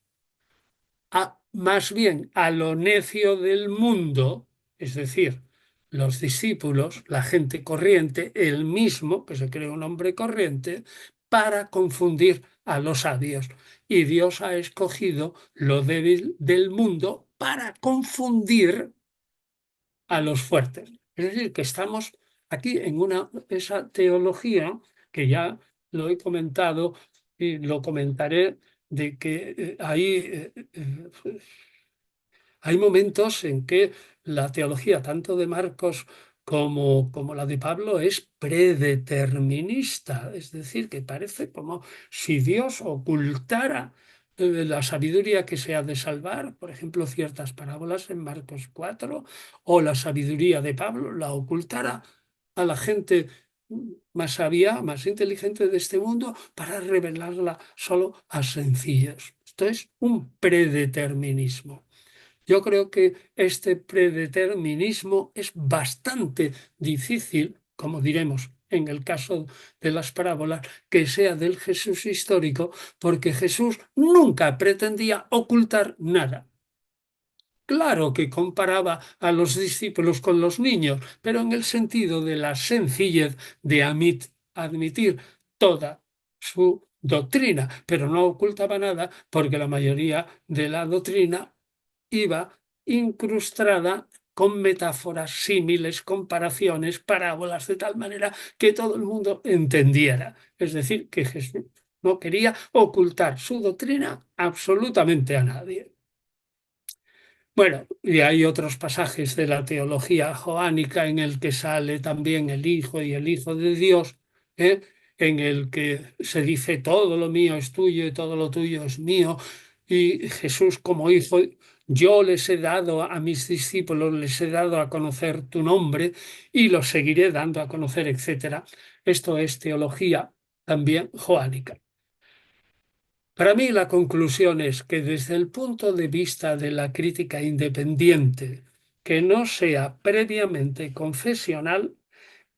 más bien a lo necio del mundo, es decir, los discípulos, la gente corriente, él mismo, que se cree un hombre corriente, para confundir a los sabios. Y Dios ha escogido lo débil del mundo para confundir a los fuertes. Es decir, que estamos aquí en esa teología que ya lo he comentado y lo comentaré, de que hay momentos en que la teología, tanto de Marcos como la de Pablo, es predeterminista, es decir, que parece como si Dios ocultara la sabiduría que se ha de salvar, por ejemplo, ciertas parábolas en Marcos 4, o la sabiduría de Pablo la ocultara a la gente más sabia, más inteligente de este mundo para revelarla solo a sencillos. Esto es un predeterminismo. Yo creo que este predeterminismo es bastante difícil, como diremos en el caso de las parábolas, que sea del Jesús histórico, porque Jesús nunca pretendía ocultar nada. Claro que comparaba a los discípulos con los niños, pero en el sentido de la sencillez de admitir toda su doctrina, pero no ocultaba nada porque la mayoría de la doctrina iba incrustada con metáforas, símiles, comparaciones, parábolas, de tal manera que todo el mundo entendiera. Es decir, que Jesús no quería ocultar su doctrina absolutamente a nadie. Bueno, y hay otros pasajes de la teología joánica en el que sale también el Hijo y el Hijo de Dios, ¿eh? En el que se dice todo lo mío es tuyo y todo lo tuyo es mío. Y Jesús como Hijo, yo les he dado a mis discípulos, les he dado a conocer tu nombre y los seguiré dando a conocer, etcétera. Esto es teología también joánica. Para mí la conclusión es que desde el punto de vista de la crítica independiente, que no sea previamente confesional,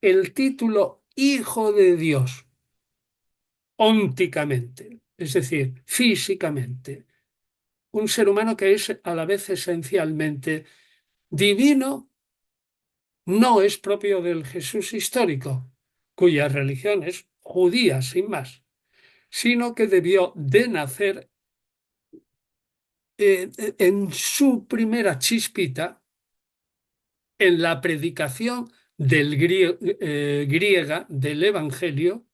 el título Hijo de Dios, ónticamente, es decir, físicamente, un ser humano que es a la vez esencialmente divino, no es propio del Jesús histórico, cuya religión es judía sin más, sino que debió de nacer en su primera chispita, en la predicación griega del Evangelio,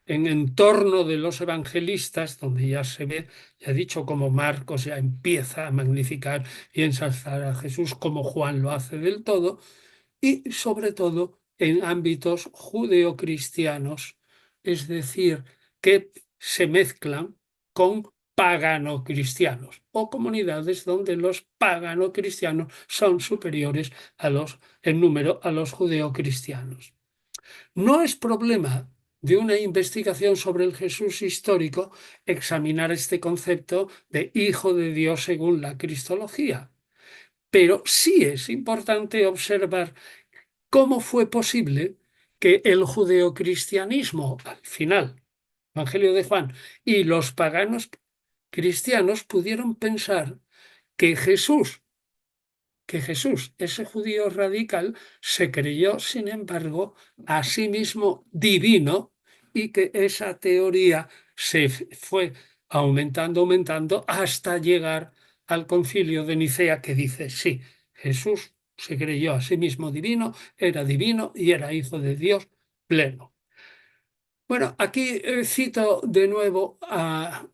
en entorno de los evangelistas, donde ya se ve, ya he dicho, como Marcos ya empieza a magnificar y ensalzar a Jesús, como Juan lo hace del todo, y sobre todo en ámbitos judeocristianos, es decir, que se mezclan con pagano-cristianos o comunidades donde los pagano-cristianos son superiores en número a los judeocristianos. No es problema de una investigación sobre el Jesús histórico examinar este concepto de Hijo de Dios según la Cristología, pero sí es importante observar ¿cómo fue posible que el judeocristianismo, al final, Evangelio de Juan, y los paganos cristianos pudieron pensar que Jesús, ese judío radical, se creyó, sin embargo, a sí mismo divino y que esa teoría fue aumentando hasta llegar al concilio de Nicea que dice, sí, Jesús se creyó a sí mismo divino y era hijo de Dios pleno. Bueno, aquí cito de nuevo a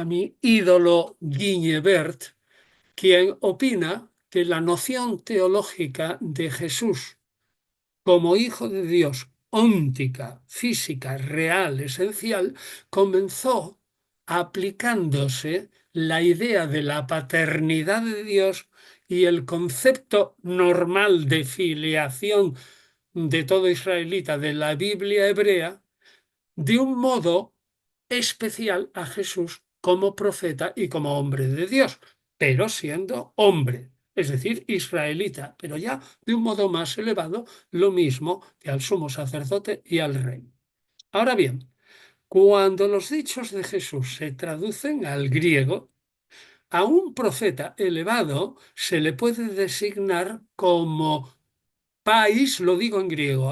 mi ídolo Guiñebert, quien opina que la noción teológica de Jesús como Hijo de Dios, óntica, física, real, esencial, comenzó aplicándose la idea de la paternidad de Dios y el concepto normal de filiación de todo israelita de la Biblia hebrea de un modo especial a Jesús como profeta y como hombre de Dios, pero siendo hombre, es decir, israelita, pero ya de un modo más elevado, lo mismo que al sumo sacerdote y al rey. Ahora bien, cuando los dichos de Jesús se traducen al griego, a un profeta elevado se le puede designar como país, lo digo en griego,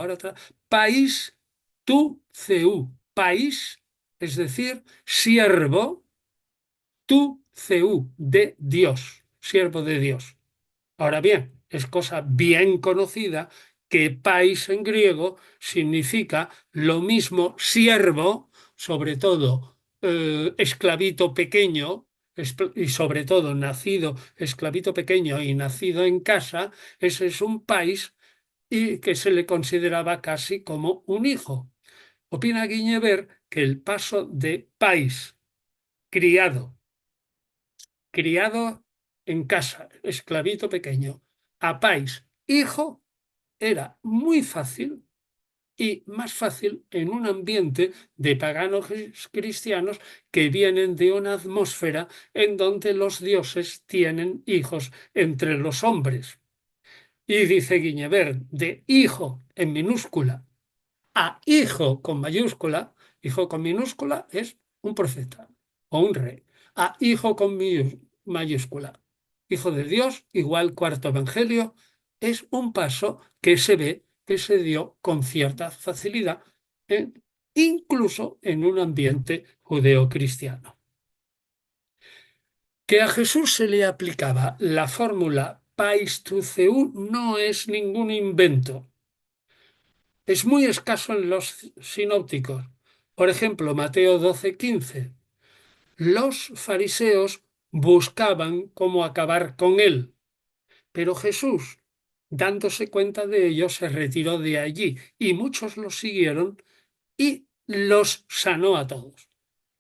país tu ceu, país, es decir, siervo tu ceu, de Dios, siervo de Dios. Ahora bien, es cosa bien conocida que país en griego significa lo mismo siervo, sobre todo esclavito pequeño, y sobre todo nacido, esclavito pequeño y nacido en casa, ese es un país y que se le consideraba casi como un hijo. Opina Guiñever que el paso de país, criado, criado en casa, esclavito pequeño, a país, hijo, era muy fácil y más fácil en un ambiente de paganos cristianos que vienen de una atmósfera en donde los dioses tienen hijos entre los hombres. Y dice Guiñever, de hijo en minúscula a hijo con mayúscula, hijo con minúscula es un profeta o un rey. A hijo con mayúscula, hijo de Dios, igual cuarto evangelio, es un paso que se ve que se dio con cierta facilidad, incluso en un ambiente judeocristiano. Que a Jesús se le aplicaba la fórmula pais tu Theou no es ningún invento. Es muy escaso en los sinópticos. Por ejemplo, Mateo 12:15. Los fariseos buscaban cómo acabar con él, pero Jesús, dándose cuenta de ello, se retiró de allí y muchos lo siguieron y los sanó a todos.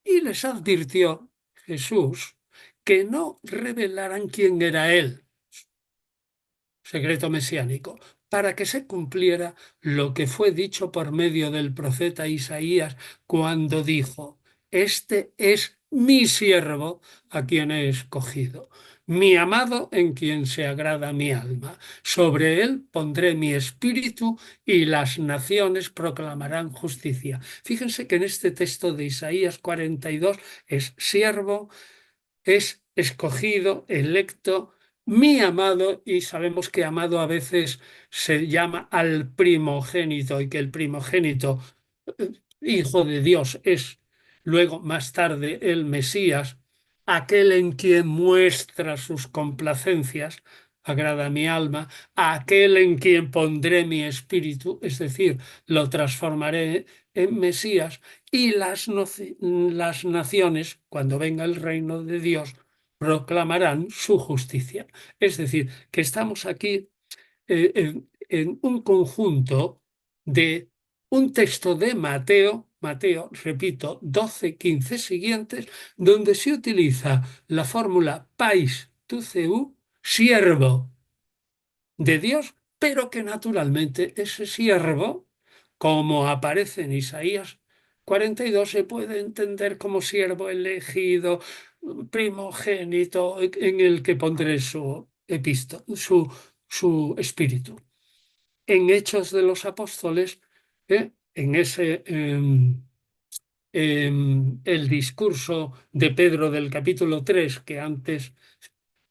Y les advirtió Jesús que no revelaran quién era él, secreto mesiánico, para que se cumpliera lo que fue dicho por medio del profeta Isaías cuando dijo, este es mi siervo a quien he escogido, mi amado en quien se agrada mi alma. Sobre él pondré mi espíritu y las naciones proclamarán justicia. Fíjense que en este texto de Isaías 42 es siervo, es escogido, electo, mi amado, y sabemos que amado a veces se llama al primogénito y que el primogénito, hijo de Dios, es luego más tarde el Mesías, aquel en quien muestra sus complacencias, agrada mi alma, aquel en quien pondré mi espíritu, es decir, lo transformaré en Mesías, y las naciones, cuando venga el reino de Dios, proclamarán su justicia. Es decir, que estamos aquí en un conjunto de un texto de Mateo, repito, 12-15 siguientes, donde se utiliza la fórmula pais tu Theou, siervo de Dios, pero que naturalmente ese siervo, como aparece en Isaías 42, se puede entender como siervo elegido, primogénito, en el que pondré su espíritu. En Hechos de los Apóstoles, en ese el discurso de Pedro del capítulo 3 que antes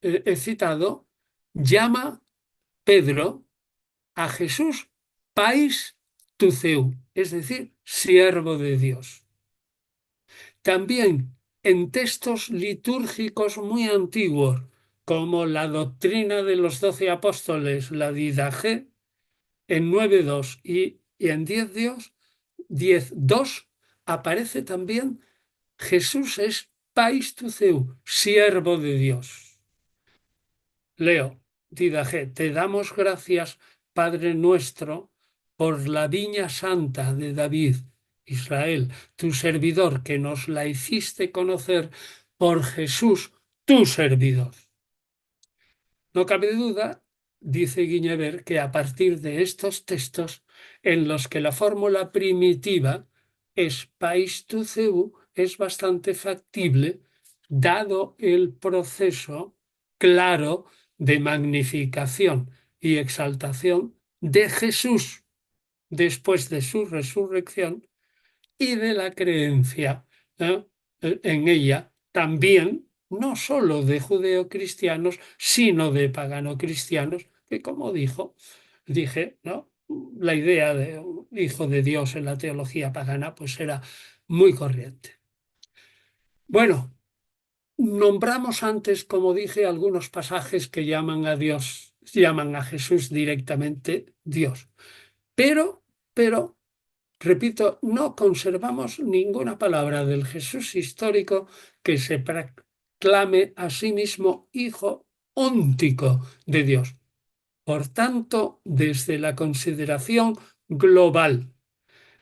he citado, llama Pedro a Jesús pais tu Theou, es decir, siervo de Dios. También en textos litúrgicos muy antiguos, como la doctrina de los 12 apóstoles, la Didaché, en 9.2 y en 10.2, aparece también Jesús es pais tu Theou, siervo de Dios. Leo, Didaché, te damos gracias, Padre nuestro, por la viña santa de David, Israel, tu servidor, que nos la hiciste conocer por Jesús, tu servidor. No cabe duda, dice Guiñever, que a partir de estos textos en los que la fórmula primitiva es pais tu Theou es bastante factible, dado el proceso claro de magnificación y exaltación de Jesús después de su resurrección y de la creencia en ella también, no solo de judeocristianos, sino de pagano-cristianos, que como dije, ¿no? La idea de un hijo de Dios en la teología pagana pues era muy corriente. Bueno, nombramos antes, como dije, algunos pasajes que llaman a Dios, llaman a Jesús directamente Dios. Pero repito, no conservamos ninguna palabra del Jesús histórico que se proclame a sí mismo hijo óntico de Dios. Por tanto, desde la consideración global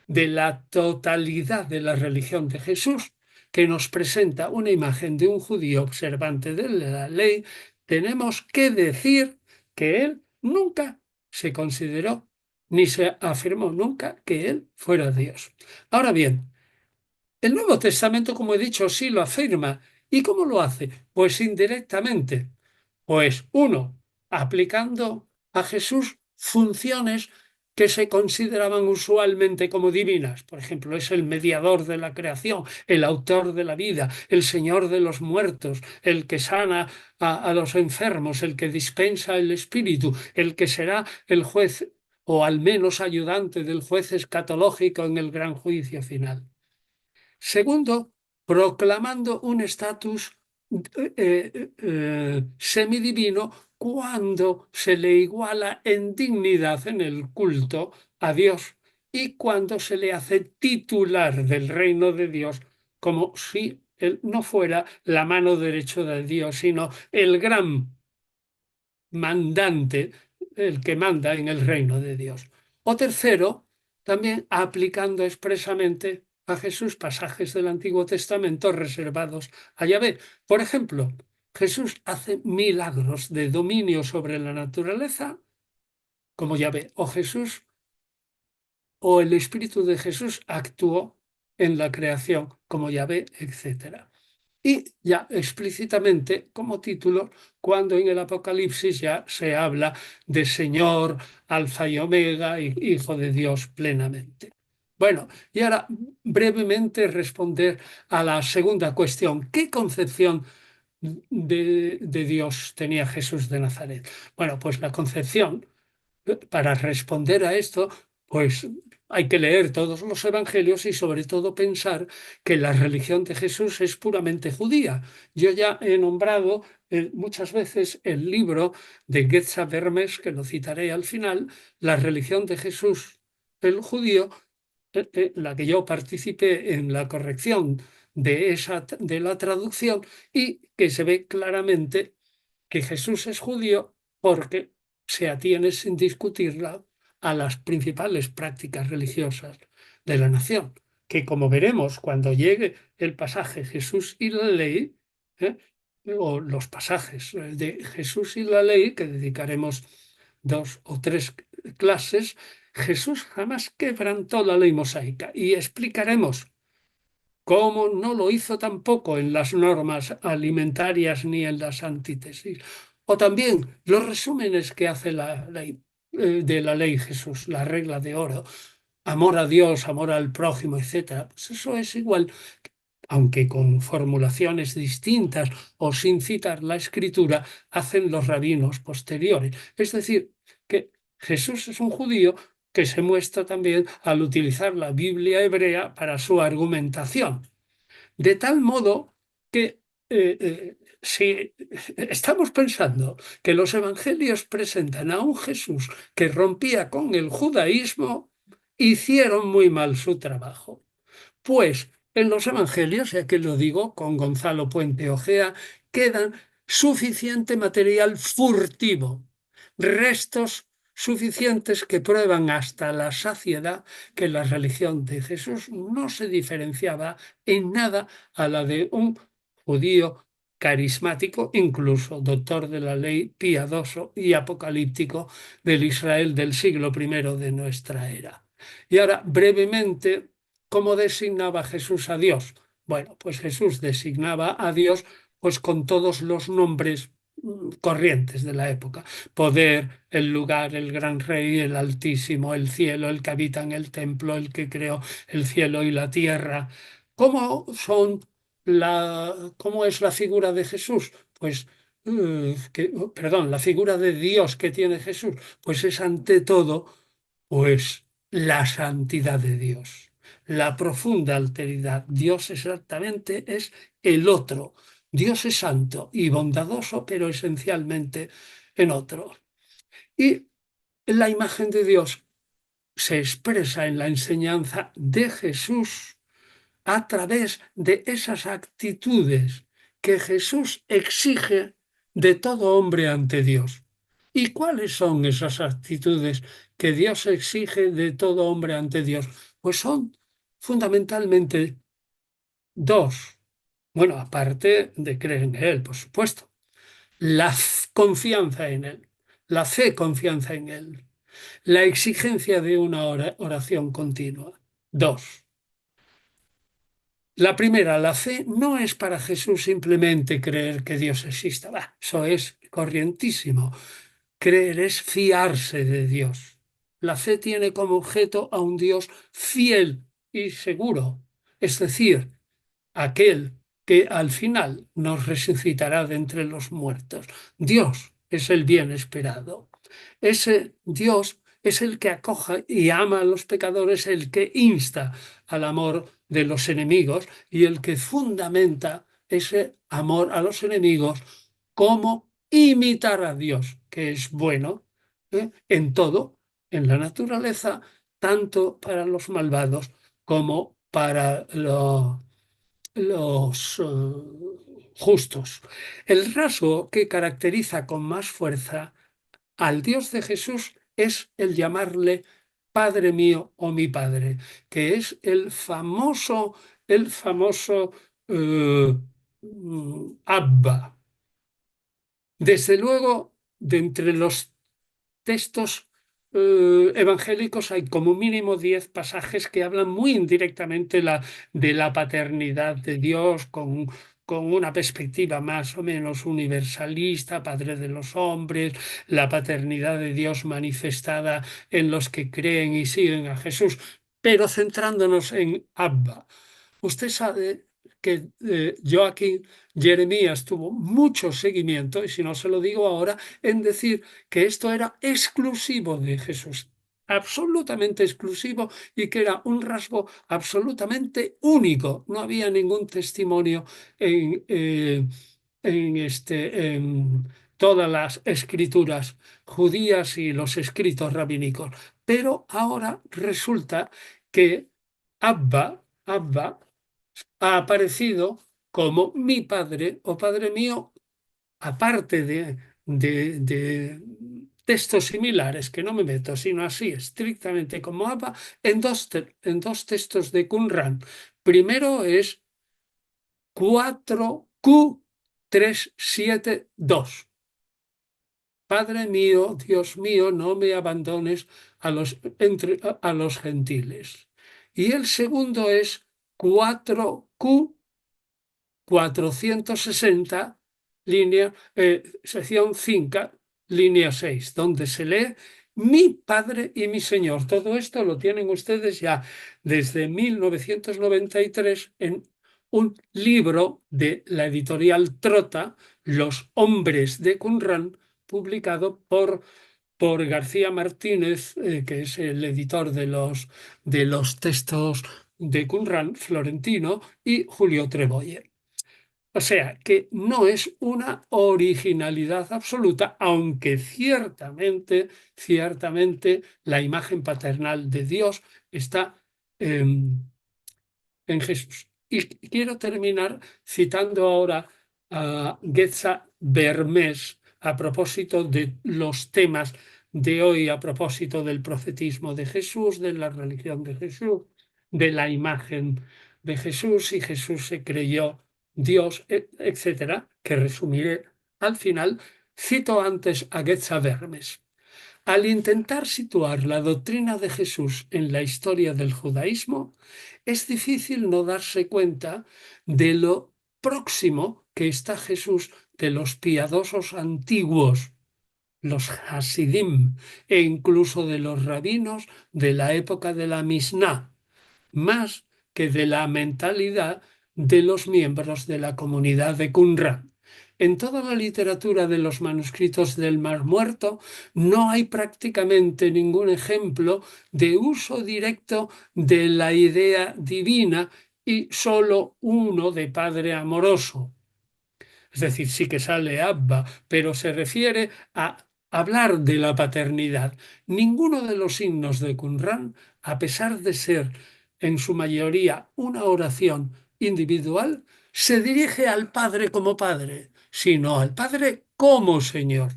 de la totalidad de la religión de Jesús, que nos presenta una imagen de un judío observante de la ley, tenemos que decir que él nunca se consideró ni se afirmó nunca que él fuera Dios. Ahora bien, el Nuevo Testamento, como he dicho, sí lo afirma. ¿Y cómo lo hace? Pues indirectamente. Pues uno, aplicando a Jesús funciones que se consideraban usualmente como divinas. Por ejemplo, es el mediador de la creación, el autor de la vida, el señor de los muertos, el que sana a los enfermos, el que dispensa el espíritu, el que será el juez o al menos ayudante del juez escatológico en el gran juicio final. Segundo, proclamando un estatus semidivino cuando se le iguala en dignidad en el culto a Dios y cuando se le hace titular del reino de Dios, como si él no fuera la mano derecha de Dios, sino el gran mandante, el que manda en el reino de Dios. O tercero, también aplicando expresamente a Jesús pasajes del Antiguo Testamento reservados a Yahvé. Por ejemplo, Jesús hace milagros de dominio sobre la naturaleza, como Yahvé, o Jesús o el Espíritu de Jesús actuó en la creación, como Yahvé, etc. Y ya explícitamente como título, cuando en el Apocalipsis ya se habla de Señor, Alfa y Omega, y Hijo de Dios plenamente. Bueno, y ahora brevemente responder a la segunda cuestión. ¿Qué concepción de Dios tenía Jesús de Nazaret? Bueno, pues la concepción para responder a esto, pues hay que leer todos los evangelios y sobre todo pensar que la religión de Jesús es puramente judía. Yo ya he nombrado muchas veces el libro de Getza Vermes, que lo citaré al final, La religión de Jesús, el judío, la que yo participé en la corrección de la traducción y que se ve claramente que Jesús es judío porque se atiene sin discutirla a las principales prácticas religiosas de la nación, que como veremos cuando llegue el pasaje Jesús y la ley, ¿eh? O los pasajes de Jesús y la ley, que dedicaremos 2 o 3 clases, Jesús jamás quebrantó la ley mosaica y explicaremos cómo no lo hizo tampoco en las normas alimentarias ni en las antítesis. O también los resúmenes que hace la ley, de la ley Jesús, la regla de oro, amor a Dios, amor al prójimo, etcétera. Pues eso es igual, aunque con formulaciones distintas o sin citar la escritura, hacen los rabinos posteriores. Es decir, que Jesús es un judío que se muestra también al utilizar la Biblia hebrea para su argumentación. De tal modo que si estamos pensando que los evangelios presentan a un Jesús que rompía con el judaísmo, hicieron muy mal su trabajo. Pues en los evangelios, ya que lo digo con Gonzalo Puente Ojea, quedan suficiente material furtivo, restos suficientes que prueban hasta la saciedad que la religión de Jesús no se diferenciaba en nada a la de un judío carismático, incluso doctor de la ley, piadoso y apocalíptico del Israel del siglo I de nuestra era. Y ahora, brevemente, ¿cómo designaba Jesús a Dios? Bueno, pues Jesús designaba a Dios pues con todos los nombres corrientes de la época. Poder, el lugar, el gran rey, el altísimo, el cielo, el que habita en el templo, el que creó el cielo y la tierra. ¿Cómo son cómo es la figura de Jesús? Pues perdón, la figura de Dios que tiene Jesús, pues es ante todo pues la santidad de Dios, la profunda alteridad. Dios exactamente es el otro. Dios es santo y bondadoso, pero esencialmente en otro. Y la imagen de Dios se expresa en la enseñanza de Jesús a través de esas actitudes que Jesús exige de todo hombre ante Dios. ¿Y cuáles son esas actitudes que Dios exige de todo hombre ante Dios? Pues son fundamentalmente dos. Bueno, aparte de creer en Él, por supuesto. Confianza en Él, la fe confianza en Él. La exigencia de una oración continua. Dos. La primera, la fe no es para Jesús simplemente creer que Dios exista. Bah, eso es corrientísimo. Creer es fiarse de Dios. La fe tiene como objeto a un Dios fiel y seguro, es decir, aquel que al final nos resucitará de entre los muertos. Dios es el bien esperado. Ese Dios es el que acoja y ama a los pecadores, el que insta al amor de los enemigos y el que fundamenta ese amor a los enemigos como imitar a Dios, que es bueno, en todo, en la naturaleza, tanto para los malvados como para los justos. El rasgo que caracteriza con más fuerza al Dios de Jesús es el llamarle Padre mío o mi Padre, que es el famoso Abba. Desde luego, de entre los textos evangélicos hay como mínimo 10 pasajes que hablan muy indirectamente de la paternidad de Dios con una perspectiva más o menos universalista, Padre de los hombres, la paternidad de Dios manifestada en los que creen y siguen a Jesús, pero centrándonos en Abba. Usted sabe que Joaquín Jeremías tuvo mucho seguimiento, y si no se lo digo ahora, en decir que esto era exclusivo de Jesús, absolutamente exclusivo y que era un rasgo absolutamente único. No había ningún testimonio en todas las escrituras judías y los escritos rabínicos. Pero ahora resulta que Abba ha aparecido como mi padre o padre mío, aparte de textos similares, que no me meto, sino así, estrictamente como Abba, en dos textos de Qumran. Primero es 4Q372. Padre mío, Dios mío, no me abandones a los gentiles. Y el segundo es 4Q460, sección 5, línea 6, donde se lee mi Padre y mi Señor. Todo esto lo tienen ustedes ya desde 1993 en un libro de la editorial Trota, Los hombres de Qumran, publicado por García Martínez, que es el editor de los textos de Qumran, florentino, y Julio Treboyer. O sea que no es una originalidad absoluta, aunque ciertamente la imagen paternal de Dios está en Jesús. Y quiero terminar citando ahora a Getza Bermés a propósito de los temas de hoy, a propósito del profetismo de Jesús, de la religión de Jesús, de la imagen de Jesús, si Jesús se creyó Dios, etcétera, que resumiré al final. Cito antes a Getza Bermés. Al intentar situar la doctrina de Jesús en la historia del judaísmo, es difícil no darse cuenta de lo próximo que está Jesús de los piadosos antiguos, los Hasidim, e incluso de los rabinos de la época de la Misná, más que de la mentalidad de los miembros de la comunidad de Qumran. En toda la literatura de los manuscritos del Mar Muerto no hay prácticamente ningún ejemplo de uso directo de la idea divina y solo uno de Padre amoroso. Es decir, sí que sale Abba, pero se refiere a hablar de la paternidad. Ninguno de los signos de Qumran, a pesar de ser en su mayoría una oración individual, se dirige al Padre como Padre, sino al Padre como Señor.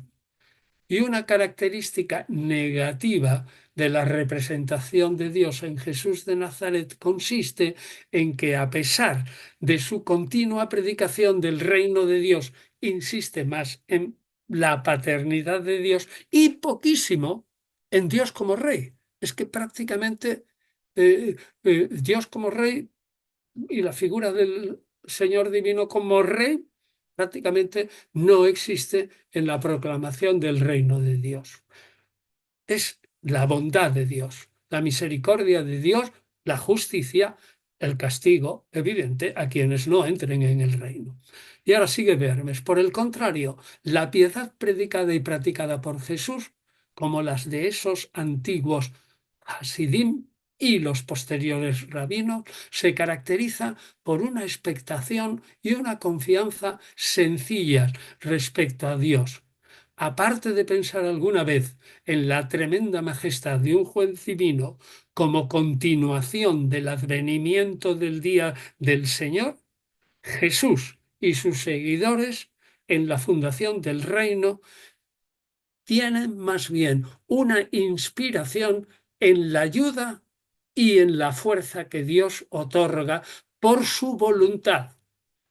Y una característica negativa de la representación de Dios en Jesús de Nazaret consiste en que, a pesar de su continua predicación del reino de Dios, insiste más en la paternidad de Dios y poquísimo en Dios como rey. Es que prácticamente Dios como rey y la figura del Señor divino como rey prácticamente no existe en la proclamación del reino de Dios. Es la bondad de Dios, la misericordia de Dios, la justicia, el castigo evidente a quienes no entren en el reino. Y ahora sigue Vermes. Por el contrario, la piedad predicada y practicada por Jesús, como las de esos antiguos Hasidim y los posteriores rabinos, se caracteriza por una expectación y una confianza sencillas respecto a Dios. Aparte de pensar alguna vez en la tremenda majestad de un juez divino como continuación del advenimiento del día del Señor, Jesús y sus seguidores en la fundación del reino tienen más bien una inspiración en la ayuda y en la fuerza que Dios otorga por su voluntad,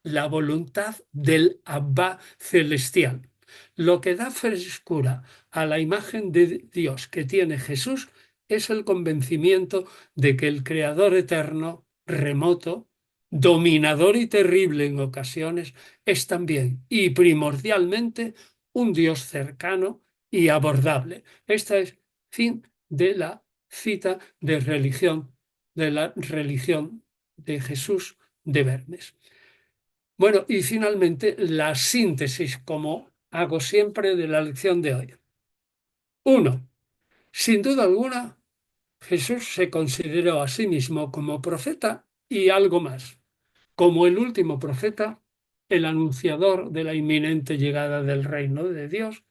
la voluntad del Abba celestial. Lo que da frescura a la imagen de Dios que tiene Jesús es el convencimiento de que el Creador eterno, remoto, dominador y terrible en ocasiones, es también y primordialmente un Dios cercano y abordable. Esta es fin de la cita de la religión de Jesús de Vermes. Bueno, y finalmente la síntesis, como hago siempre, de la lección de hoy. Uno, sin duda alguna, Jesús se consideró a sí mismo como profeta y algo más, como el último profeta, el anunciador de la inminente llegada del reino de Dios,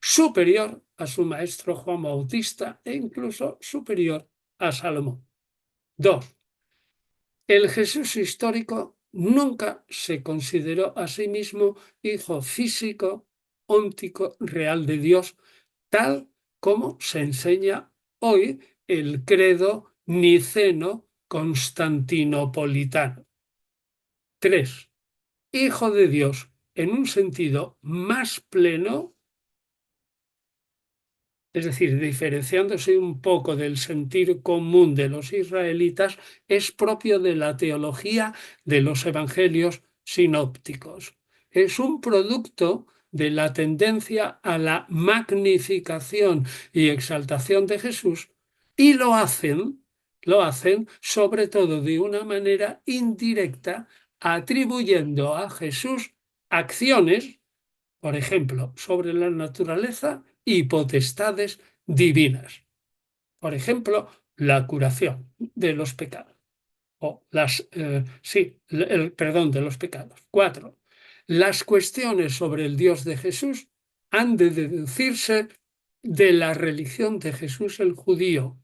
superior a su maestro Juan Bautista e incluso superior a Salomón. Dos, el Jesús histórico nunca se consideró a sí mismo hijo físico, óntico, real de Dios, tal como se enseña hoy el credo niceno constantinopolitano. 3. Hijo de Dios en un sentido más pleno, es decir, diferenciándose un poco del sentir común de los israelitas, es propio de la teología de los evangelios sinópticos. Es un producto de la tendencia a la magnificación y exaltación de Jesús y lo hacen sobre todo de una manera indirecta, atribuyendo a Jesús acciones, por ejemplo, sobre la naturaleza y potestades divinas. Por ejemplo, la curación de los pecados. O el perdón de los pecados. 4. Las cuestiones sobre el Dios de Jesús han de deducirse de la religión de Jesús el judío,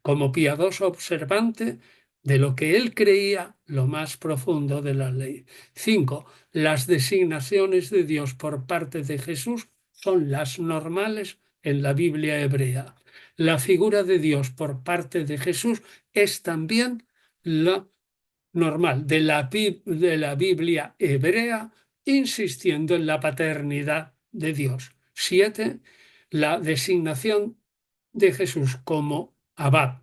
como piadoso observante de lo que él creía lo más profundo de la ley. 5. Las designaciones de Dios por parte de Jesús son las normales en la Biblia hebrea. La figura de Dios por parte de Jesús es también la normal de la Biblia hebrea, insistiendo en la paternidad de Dios. 7. La designación de Jesús como Abba,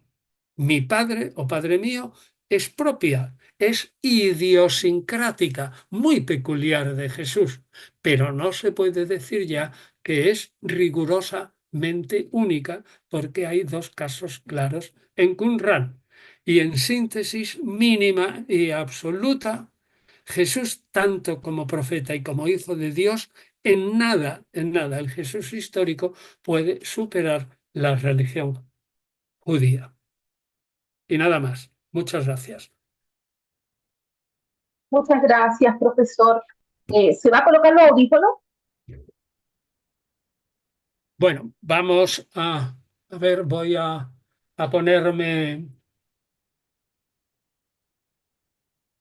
mi Padre o Padre mío, es propia, es idiosincrática, muy peculiar de Jesús, pero no se puede decir ya que es rigurosamente única, porque hay dos casos claros en Qumran. Y en síntesis mínima y absoluta, Jesús, tanto como profeta y como hijo de Dios, en nada el Jesús histórico puede superar la religión judía. Y nada más. Muchas gracias. Muchas gracias, profesor. ¿Se va a colocar los audífonos? Bueno, vamos a ver, voy a ponerme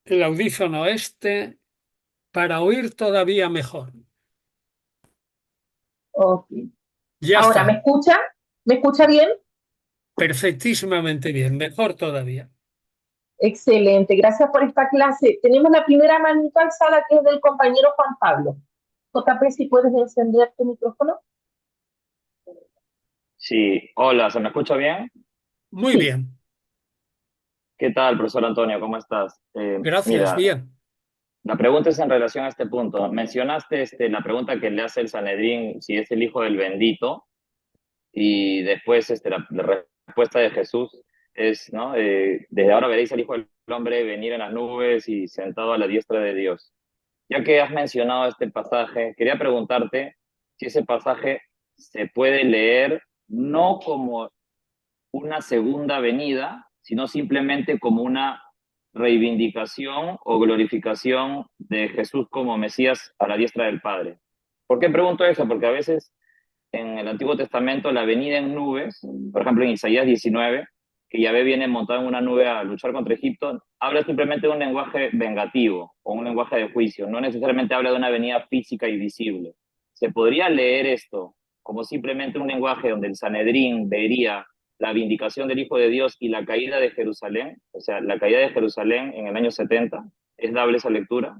el audífono este para oír todavía mejor. Ok. Ya Ahora, ¿me está, escucha? ¿Me escucha bien? perfectísimamente bien, mejor todavía. Excelente, gracias por esta clase. Tenemos la primera manito alzada que es del compañero Juan Pablo. JP, si puedes encender tu micrófono. Sí, hola, ¿se me escucha bien? Muy Sí. bien, ¿Qué tal, profesor Antonio? ¿Cómo estás? gracias, Mira, bien. la pregunta es en relación a este punto. Mencionaste la pregunta que le hace el Sanedrín, si es el hijo del bendito, y después la respuesta de Jesús es, ¿no? Desde ahora veréis al Hijo del Hombre venir en las nubes y sentado a la diestra de Dios. Ya que has mencionado este pasaje, quería preguntarte si ese pasaje se puede leer no como una segunda venida, sino simplemente como una reivindicación o glorificación de Jesús como Mesías a la diestra del Padre. ¿Por qué pregunto eso? Porque a veces en el Antiguo Testamento la venida en nubes, por ejemplo en Isaías 19, que Yahvé viene montado en una nube a luchar contra Egipto, habla simplemente de un lenguaje vengativo o un lenguaje de juicio, no necesariamente habla de una venida física y visible. ¿Se podría leer esto como simplemente un lenguaje donde el Sanedrín vería la vindicación del Hijo de Dios y la caída de Jerusalén? O sea, la caída de Jerusalén en el año 70. ¿Es dable esa lectura?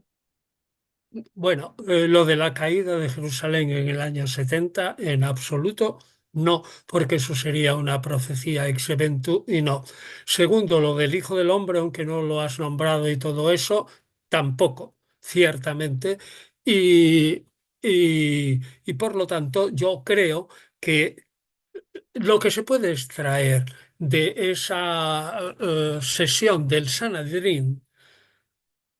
Bueno, lo de la caída de Jerusalén en el año 70, en absoluto no, porque eso sería una profecía ex eventu y no. Segundo, lo del Hijo del Hombre, aunque no lo has nombrado y todo eso, tampoco, ciertamente. Y, y por lo tanto, yo creo que lo que se puede extraer de esa sesión del Sanedrín,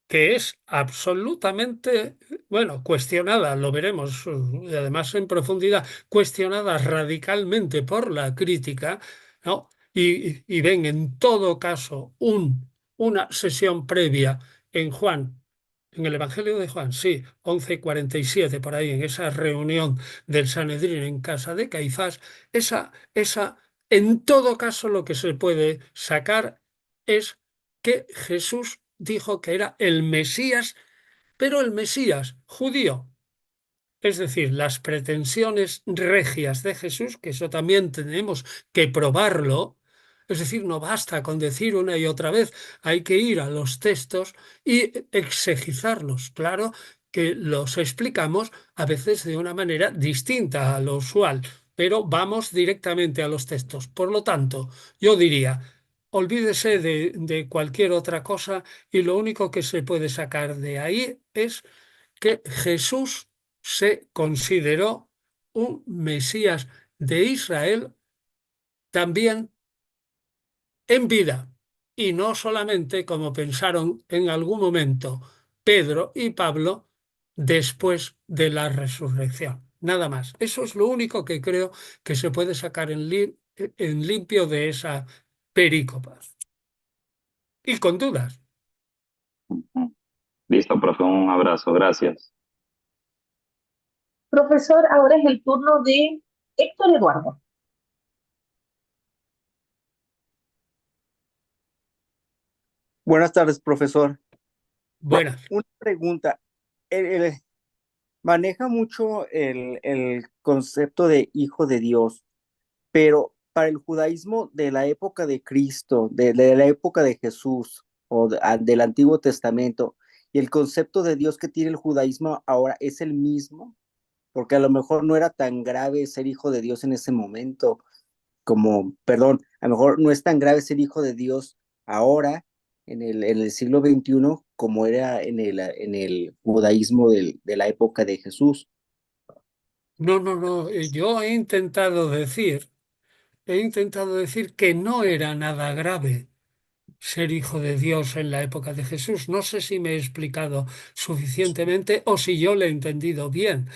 que es absolutamente, bueno, cuestionada, lo veremos, y además en profundidad, cuestionada radicalmente por la crítica, ¿no? Y ven en todo caso una sesión previa en Juan, en el Evangelio de Juan, sí, 11:47 por ahí, en esa reunión del Sanedrín en casa de Caifás, en todo caso lo que se puede sacar es que Jesús dijo que era el Mesías, pero el Mesías judío. Es decir, las pretensiones regias de Jesús, que eso también tenemos que probarlo, es decir, no basta con decir una y otra vez, hay que ir a los textos y exegizarlos. Claro que los explicamos a veces de una manera distinta a lo usual, pero vamos directamente a los textos. Por lo tanto, yo diría, olvídese de cualquier otra cosa y lo único que se puede sacar de ahí es que Jesús se consideró un Mesías de Israel también en vida, y no solamente como pensaron en algún momento Pedro y Pablo después de la resurrección. Nada más. Eso es lo único que creo que se puede sacar en limpio de esa perícopa. Y con dudas. Listo, profe, un abrazo, gracias. Profesor, ahora es el turno de Héctor Eduardo. Buenas tardes, profesor. Buenas. Una pregunta. El- maneja mucho el concepto de hijo de Dios, pero para el judaísmo de la época de Cristo, de la época de Jesús del Antiguo Testamento, y el concepto de Dios que tiene el judaísmo ahora es el mismo, porque a lo mejor no era tan grave ser hijo de Dios en ese momento, como, perdón, a lo mejor no es tan grave ser hijo de Dios ahora, en el siglo XXI, como era en el judaísmo de la época de Jesús. No, no, no. Yo he intentado decir que no era nada grave ser hijo de Dios en la época de Jesús. No sé si me he explicado suficientemente o si yo le he entendido bien.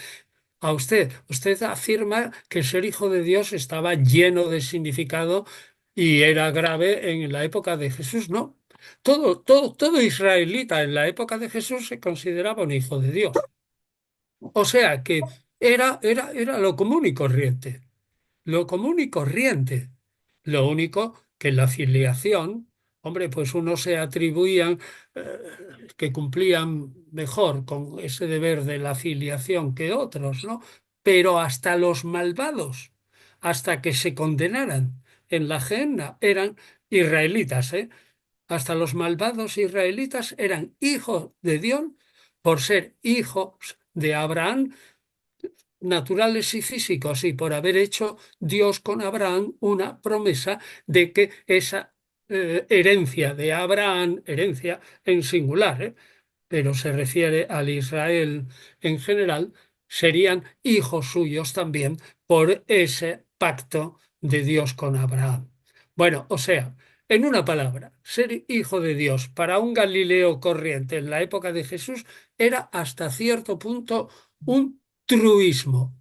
A usted, usted afirma que ser hijo de Dios estaba lleno de significado y era grave en la época de Jesús. No. Todo israelita en la época de Jesús se consideraba un hijo de Dios. O sea que era lo común y corriente. Lo común y corriente. Lo único que en la filiación, hombre, pues unos se atribuían eh, que cumplían mejor con ese deber de la filiación que otros, ¿no? Pero hasta los malvados, hasta que se condenaran en la Gehenna, eran israelitas, ¿eh? Hasta los malvados israelitas eran hijos de Dios por ser hijos de Abraham naturales y físicos, y por haber hecho Dios con Abraham una promesa de que esa herencia de Abraham, herencia en singular, pero se refiere al Israel en general, serían hijos suyos también por ese pacto de Dios con Abraham. Bueno, o sea, en una palabra, ser hijo de Dios para un Galileo corriente en la época de Jesús era hasta cierto punto un truismo,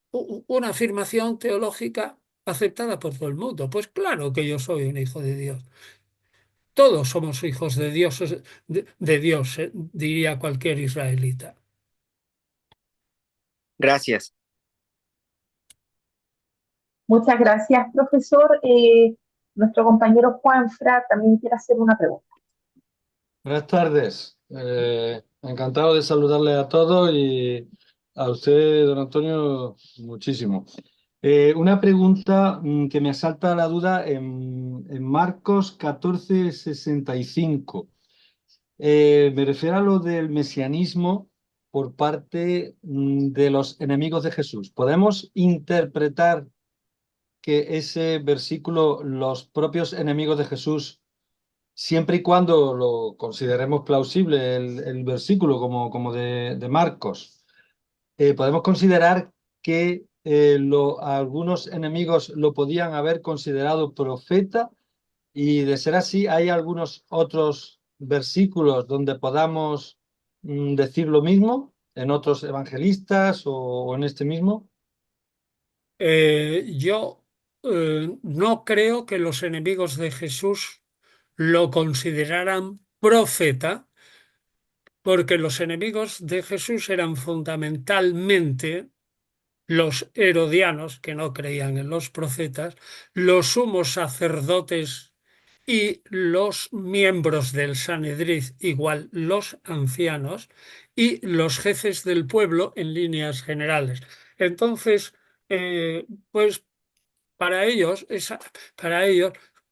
una afirmación teológica aceptada por todo el mundo. Pues claro que yo soy un hijo de Dios. Todos somos hijos de Dios, de Dios, diría cualquier israelita. Gracias. Muchas gracias, profesor. Nuestro compañero Juanfra también quiere hacer una pregunta. Buenas tardes. Encantado de saludarle a todos y a usted, don Antonio, muchísimo. Una pregunta que me asalta la duda en Marcos 14:65. Me refiero a lo del mesianismo por parte de los enemigos de Jesús. ¿Podemos interpretar que ese versículo, los propios enemigos de Jesús, siempre y cuando lo consideremos plausible el versículo como de Marcos, podemos considerar que algunos enemigos lo podían haber considerado profeta y de ser así, hay algunos otros versículos donde podamos decir lo mismo en otros evangelistas o en este mismo? Yo no creo que los enemigos de Jesús lo consideraran profeta, porque los enemigos de Jesús eran fundamentalmente los herodianos, que no creían en los profetas, los sumos sacerdotes y los miembros del Sanedrín, igual los ancianos, y los jefes del pueblo en líneas generales. Entonces, pues para ellos,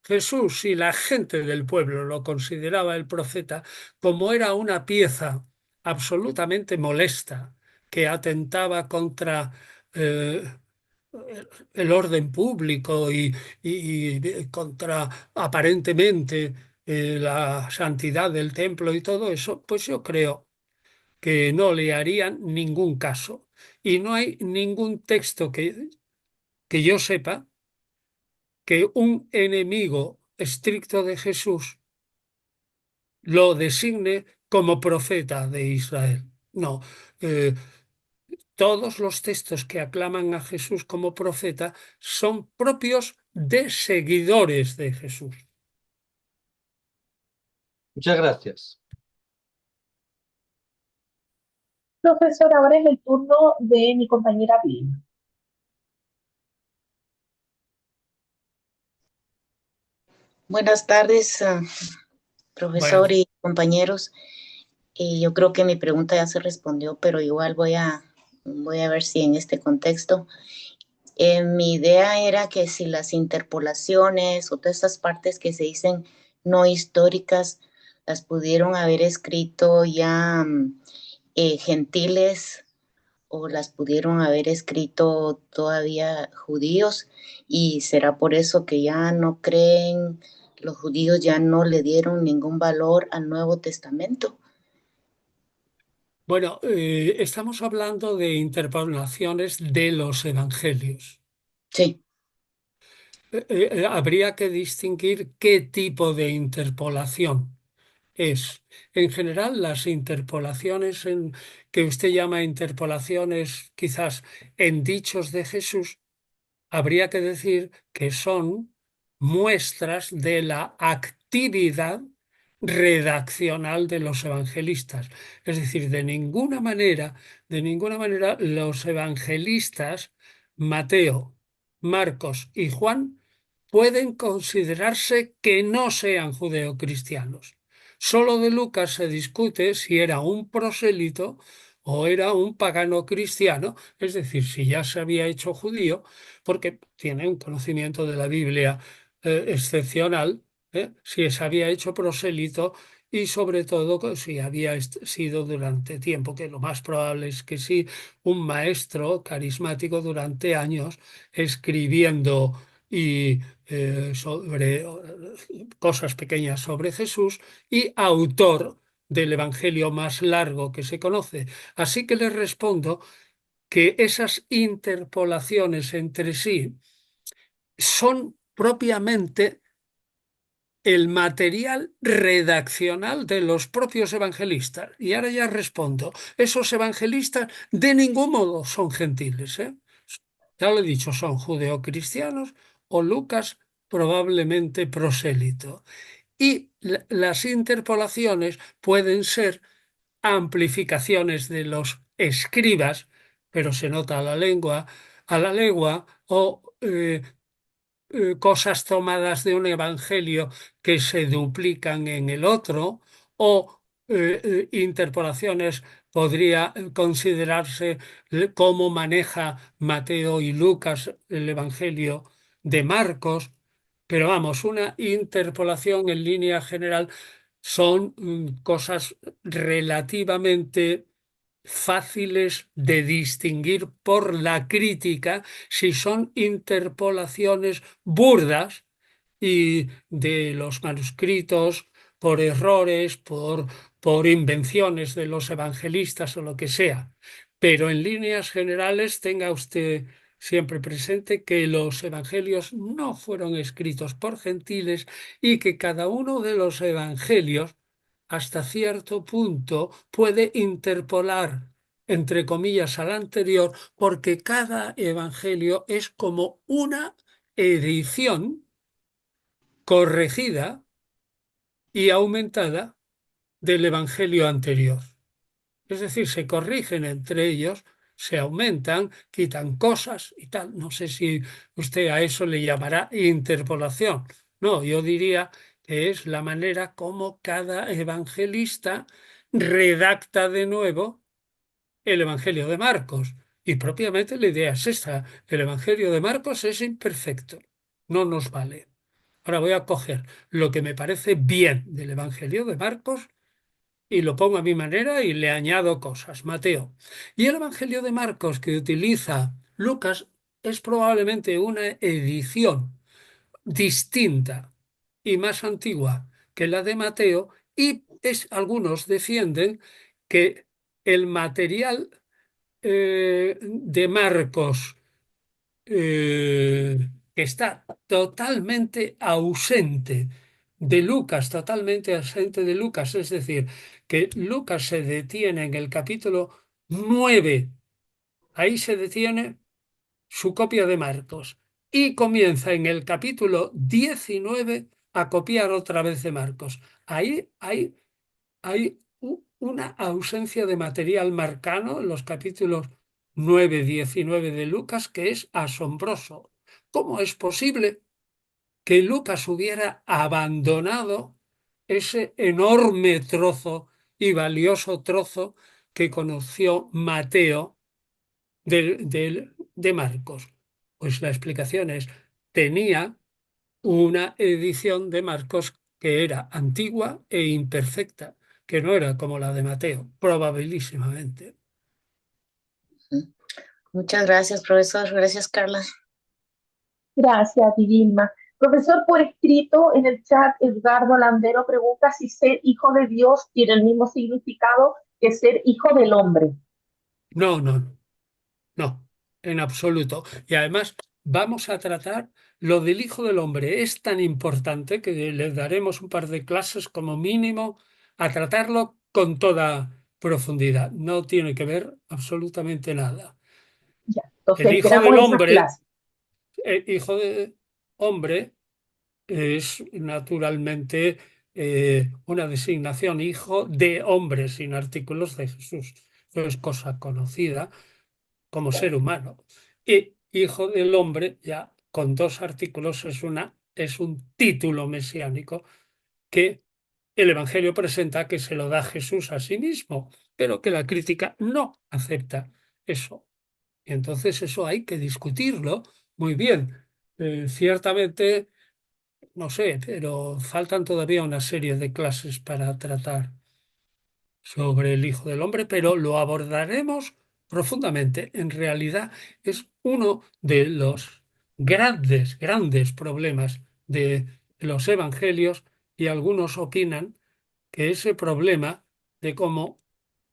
Jesús y la gente del pueblo lo consideraba el profeta como era una pieza absolutamente molesta que atentaba contra eh, el orden público y contra aparentemente la santidad del templo y todo eso, pues yo creo que no le harían ningún caso. Y no hay ningún texto que yo sepa que un enemigo estricto de Jesús lo designe como profeta de Israel. No, eh, todos los textos que aclaman a Jesús como profeta son propios de seguidores de Jesús. Muchas gracias. Profesor, ahora es el turno de mi compañera Vilma. Buenas tardes, profesor Bueno, y compañeros. Yo creo que mi pregunta ya se respondió, pero igual voy a ver si en este contexto. Mi idea era que si las interpolaciones o todas estas partes que se dicen no históricas las pudieron haber escrito ya gentiles o las pudieron haber escrito todavía judíos, y será por eso que ya no creen, los judíos ya no le dieron ningún valor al Nuevo Testamento. bueno, estamos hablando de interpolaciones de los evangelios. Sí, Habría que distinguir qué tipo de interpolación es. En general, las interpolaciones que usted llama interpolaciones quizás en dichos de Jesús, habría que decir que son muestras de la actividad redaccional de los evangelistas. Es decir, de ninguna manera los evangelistas, Mateo, Marcos y Juan, pueden considerarse que no sean judeocristianos. Solo de Lucas se discute si era un prosélito o era un pagano cristiano, es decir, si ya se había hecho judío, porque tiene un conocimiento de la Biblia excepcional, si se había hecho prosélito y sobre todo si había sido durante tiempo, que lo más probable es que sí, un maestro carismático durante años escribiendo y sobre cosas pequeñas sobre Jesús y autor del evangelio más largo que se conoce. Así que les respondo que esas interpolaciones entre sí son propiamente el material redaccional de los propios evangelistas. Y ahora ya respondo, esos evangelistas de ningún modo son gentiles, ¿eh? Ya lo he dicho, son judeocristianos o Lucas probablemente prosélito. Y las interpolaciones pueden ser amplificaciones de los escribas, pero se nota a la legua, o cosas tomadas de un evangelio que se duplican en el otro, o interpolaciones podría considerarse cómo maneja Mateo y Lucas el evangelio de Marcos, pero vamos, una interpolación en línea general son cosas relativamente fáciles de distinguir por la crítica si son interpolaciones burdas y de los manuscritos por errores, por invenciones de los evangelistas o lo que sea. Pero en líneas generales tenga usted siempre presente que los evangelios no fueron escritos por gentiles y que cada uno de los evangelios hasta cierto punto puede interpolar, entre comillas, al anterior, porque cada evangelio es como una edición corregida y aumentada del evangelio anterior. Es decir, se corrigen entre ellos, se aumentan, quitan cosas y tal. No sé si usted a eso le llamará interpolación. No, yo diría que es la manera como cada evangelista redacta de nuevo el Evangelio de Marcos. Y propiamente la idea es esta. El Evangelio de Marcos es imperfecto. No nos vale. Ahora voy a coger lo que me parece bien del Evangelio de Marcos y lo pongo a mi manera y le añado cosas. Mateo. Y el Evangelio de Marcos que utiliza Lucas es probablemente una edición distinta y más antigua que la de Mateo y algunos defienden que el material de Marcos que está totalmente ausente de Lucas, totalmente ausente de Lucas, es decir, que Lucas se detiene en el capítulo 9, ahí se detiene su copia de Marcos y comienza en el capítulo 19 a copiar otra vez de Marcos. Ahí hay una ausencia de material marcano en los capítulos 9, 19 de Lucas que es asombroso. ¿Cómo es posible que Lucas hubiera abandonado ese enorme trozo y valioso trozo que conoció Mateo de Marcos? Pues la explicación es, tenía una edición de Marcos que era antigua e imperfecta, que no era como la de Mateo, probabilísimamente. Muchas gracias, profesor. Gracias, Carla. Gracias, Vilma. Profesor, por escrito en el chat, Edgardo Landero pregunta si ser hijo de Dios tiene el mismo significado que ser hijo del hombre. No, no, no, en absoluto. Y además vamos a tratar lo del Hijo del Hombre. Es tan importante que le daremos un par de clases como mínimo a tratarlo con toda profundidad. No tiene que ver absolutamente nada. Ya, El entonces Hijo esperamos del esas Hombre, clases. el Hijo del Hombre es naturalmente una designación hijo de hombre sin artículos de Jesús. Eso es cosa conocida como ser humano. Y hijo del hombre, ya con dos artículos, es un título mesiánico que el Evangelio presenta que se lo da Jesús a sí mismo, pero que la crítica no acepta eso. Y entonces eso hay que discutirlo muy bien. Ciertamente no sé, pero faltan todavía una serie de clases para tratar sobre el Hijo del Hombre, pero lo abordaremos profundamente. En realidad es uno de los grandes problemas de los evangelios y algunos opinan que ese problema de cómo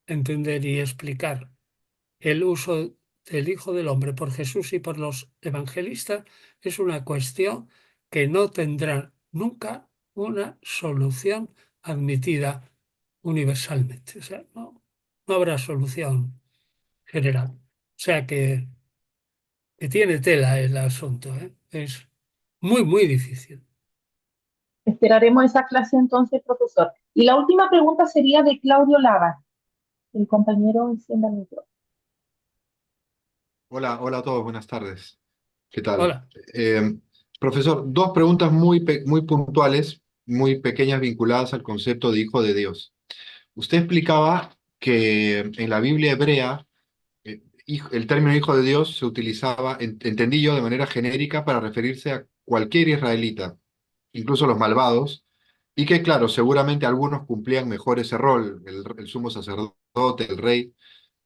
entender y explicar el uso del Hijo del Hombre por Jesús y por los evangelistas es una cuestión que no tendrá nunca una solución admitida universalmente. O sea, no habrá solución general. O sea que tiene tela el asunto, ¿eh? Es muy difícil. Esperaremos esa clase entonces, profesor. Y la última pregunta sería de Claudio Lava. El compañero encienda el micrófono. Hola, hola a todos, buenas tardes. ¿Qué tal? Hola. Profesor, dos preguntas muy puntuales, muy pequeñas, vinculadas al concepto de hijo de Dios. Usted explicaba que en la Biblia hebrea el término hijo de Dios se utilizaba, entendí yo, de manera genérica para referirse a cualquier israelita, incluso los malvados, y que, claro, seguramente algunos cumplían mejor ese rol, el sumo sacerdote, el rey.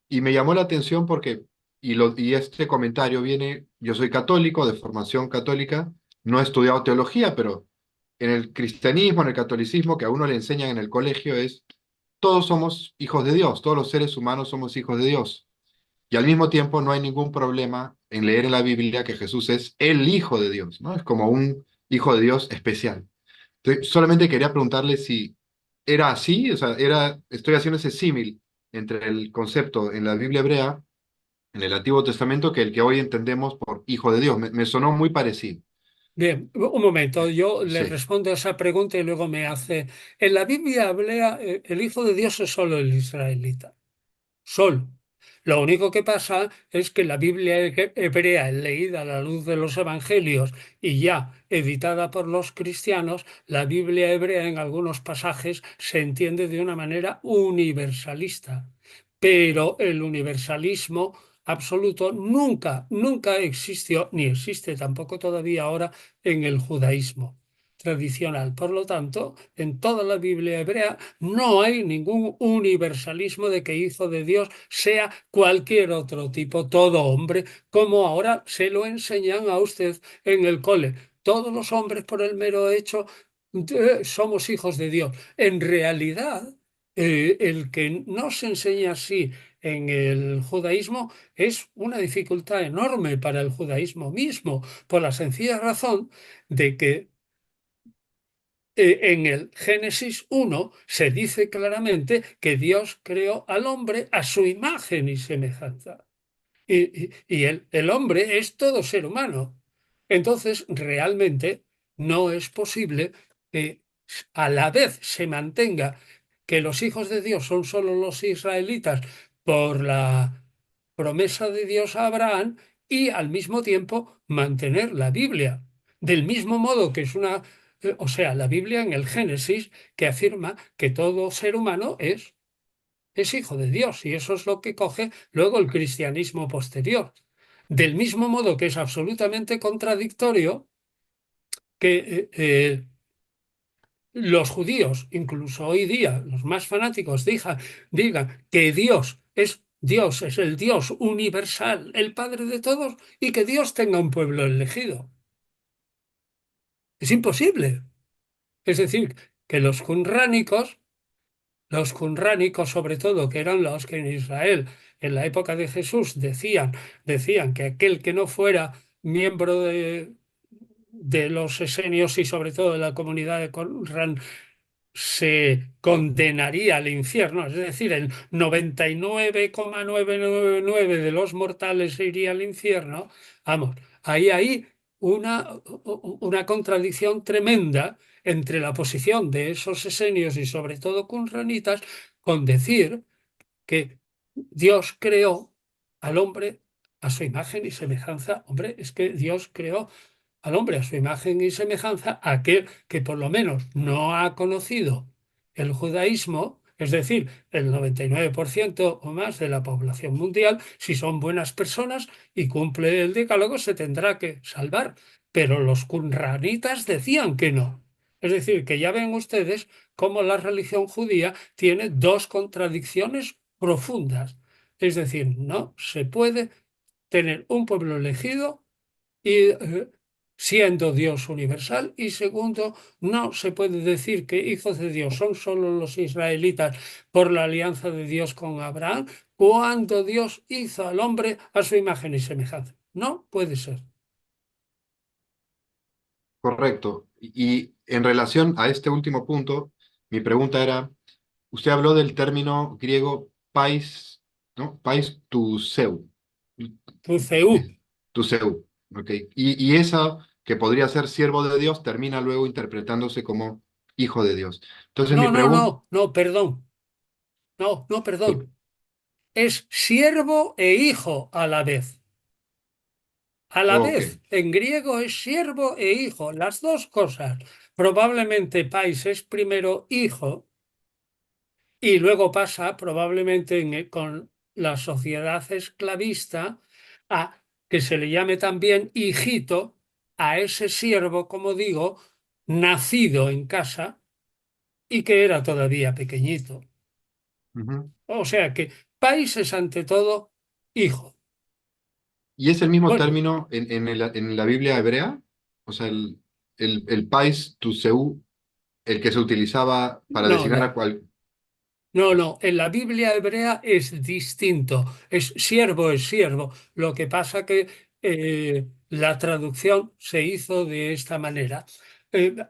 Y me llamó la atención porque, y este comentario viene, yo soy católico, de formación católica, no he estudiado teología, pero en el cristianismo, en el catolicismo, que a uno le enseñan en el colegio es, todos somos hijos de Dios, todos los seres humanos somos hijos de Dios. Y al mismo tiempo no hay ningún problema en leer en la Biblia que Jesús es el Hijo de Dios, ¿no? Es como un Hijo de Dios especial. Entonces, solamente quería preguntarle si era así, o sea, estoy haciendo ese símil entre el concepto en la Biblia hebrea, en el Antiguo Testamento, que el que hoy entendemos por Hijo de Dios. Me sonó muy parecido. Bien, un momento, yo le Sí. respondo a esa pregunta y luego me hace. En la Biblia hebrea, el Hijo de Dios es solo el israelita. Solo. Lo único que pasa es que la Biblia hebrea, leída a la luz de los evangelios y ya editada por los cristianos, la Biblia hebrea en algunos pasajes se entiende de una manera universalista. Pero el universalismo absoluto nunca existió, ni existe tampoco todavía ahora en el judaísmo tradicional. Por lo tanto, en toda la Biblia hebrea no hay ningún universalismo de que hijo de Dios sea cualquier otro tipo, todo hombre, como ahora se lo enseñan a usted en el cole. Todos los hombres, por el mero hecho, somos hijos de Dios. En realidad, el que no se enseña así en el judaísmo es una dificultad enorme para el judaísmo mismo, por la sencilla razón de que en el Génesis 1 se dice claramente que Dios creó al hombre a su imagen y semejanza. Y el hombre es todo ser humano. Entonces, realmente no es posible que a la vez se mantenga que los hijos de Dios son solo los israelitas por la promesa de Dios a Abraham y al mismo tiempo mantener la Biblia. Del mismo modo que es o sea, la Biblia en el Génesis que afirma que todo ser humano es hijo de Dios y eso es lo que coge luego el cristianismo posterior. Del mismo modo que es absolutamente contradictorio que los judíos, incluso hoy día, los más fanáticos, digan que Dios es el Dios universal, el Padre de todos, y que Dios tenga un pueblo elegido. Es imposible. Es decir, que los qumránicos sobre todo, que eran los que en Israel en la época de Jesús decían que aquel que no fuera miembro de los esenios y sobre todo de la comunidad de Qumrán se condenaría al infierno, es decir, el 99,999 de los mortales se iría al infierno. Vamos, ahí hay una contradicción tremenda entre la posición de esos esenios y sobre todo qumranitas con decir que Dios creó al hombre a su imagen y semejanza. Hombre, es que Dios creó al hombre a su imagen y semejanza, aquel que por lo menos no ha conocido el judaísmo, es decir, el 99% o más de la población mundial, si son buenas personas y cumple el decálogo, se tendrá que salvar. pero los qumranitas decían que no. Es decir, que ya ven ustedes cómo la religión judía tiene dos contradicciones profundas. Es decir, no se puede tener un pueblo elegido y siendo Dios universal, y segundo, no se puede decir que hijos de Dios son solo los israelitas por la alianza de Dios con Abraham, cuando Dios hizo al hombre a su imagen y semejanza. No puede ser. Correcto. Y en relación a este último punto, mi pregunta era, usted habló del término griego pais, ¿no? Pais tuseu. Tu CEU. Tuseu, ¿ok? Y esa que podría ser siervo de Dios termina luego interpretándose como hijo de Dios. Entonces mi No, no, pregunta... no, no, perdón. No, no, perdón. Es siervo e hijo a la vez. A la Ok. vez, en griego es siervo e hijo, las dos cosas. Probablemente pais es primero hijo y luego pasa probablemente con la sociedad esclavista a que se le llame también hijito a ese siervo, como digo, nacido en casa y que era todavía pequeñito. Ujú. O sea que pais es ante todo hijo. ¿Y es el mismo Bueno, término en la Biblia hebrea? O sea, el pais tuseu, el que se utilizaba para no, designar a no. cual... No, no, en la Biblia hebrea es distinto, es siervo. Lo que pasa que la traducción se hizo de esta manera.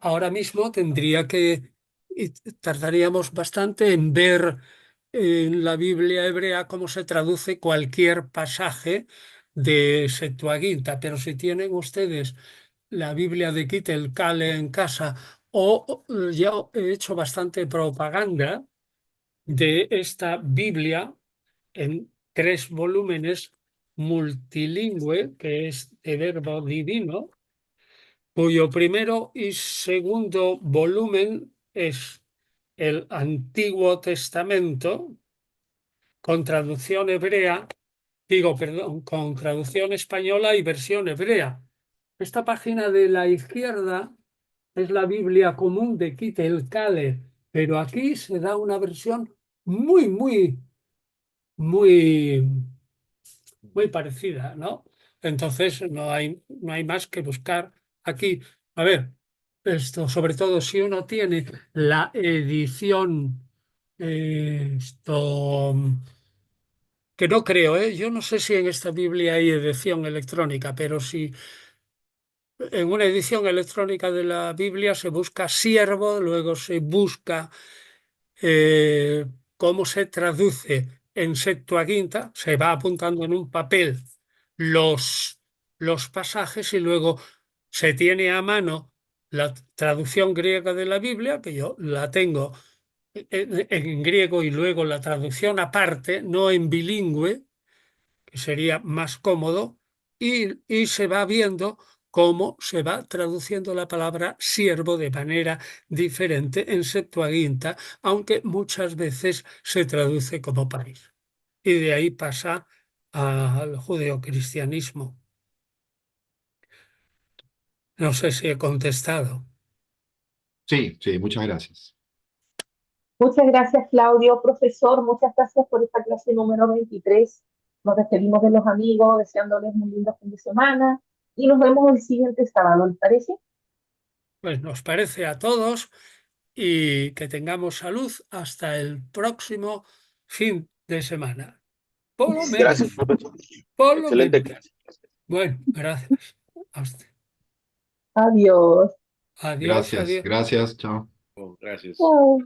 Ahora mismo y tardaríamos bastante en ver en la Biblia hebrea cómo se traduce cualquier pasaje de Septuaginta, pero si tienen ustedes la Biblia de Kittel Kale en casa yo he hecho bastante propaganda de esta Biblia en 3 volúmenes multilingüe, que es de Verbo Divino, cuyo primero y segundo volumen es el Antiguo Testamento con traducción hebrea, perdón, con traducción española y versión hebrea. Esta página de la izquierda es la Biblia común de Kit el Kale, pero aquí se da una versión muy, muy, muy, muy parecida, ¿no? Entonces no hay más que buscar aquí. A ver, esto, sobre todo si uno tiene la edición, que no creo, ¿eh? Yo no sé si en esta Biblia hay edición electrónica, pero si en una edición electrónica de la Biblia se busca siervo, luego se busca eh, cómo se traduce en Septuaginta, se va apuntando en un papel los, los pasajes y luego se tiene a mano la traducción griega de la Biblia, que yo la tengo en griego y luego la traducción aparte, no en bilingüe, que sería más cómodo, y se va viendo cómo se va traduciendo la palabra siervo de manera diferente en Septuaginta, aunque muchas veces se traduce como país. Y de ahí pasa al judeocristianismo. No sé si he contestado. Sí, sí, muchas gracias. Muchas gracias, Claudio. Profesor, muchas gracias por esta clase número 23. Nos despedimos de los amigos, deseándoles un lindo fin de semana y nos vemos el siguiente sábado, ¿les parece? Pues nos parece a todos y que tengamos salud hasta el próximo fin de semana. Por lo Gracias, menos, profesor. por lo Excelente menos. clase. Bueno, gracias. A usted. Adiós. Adiós, Gracias, adiós. gracias, chao. Oh, gracias. Chao.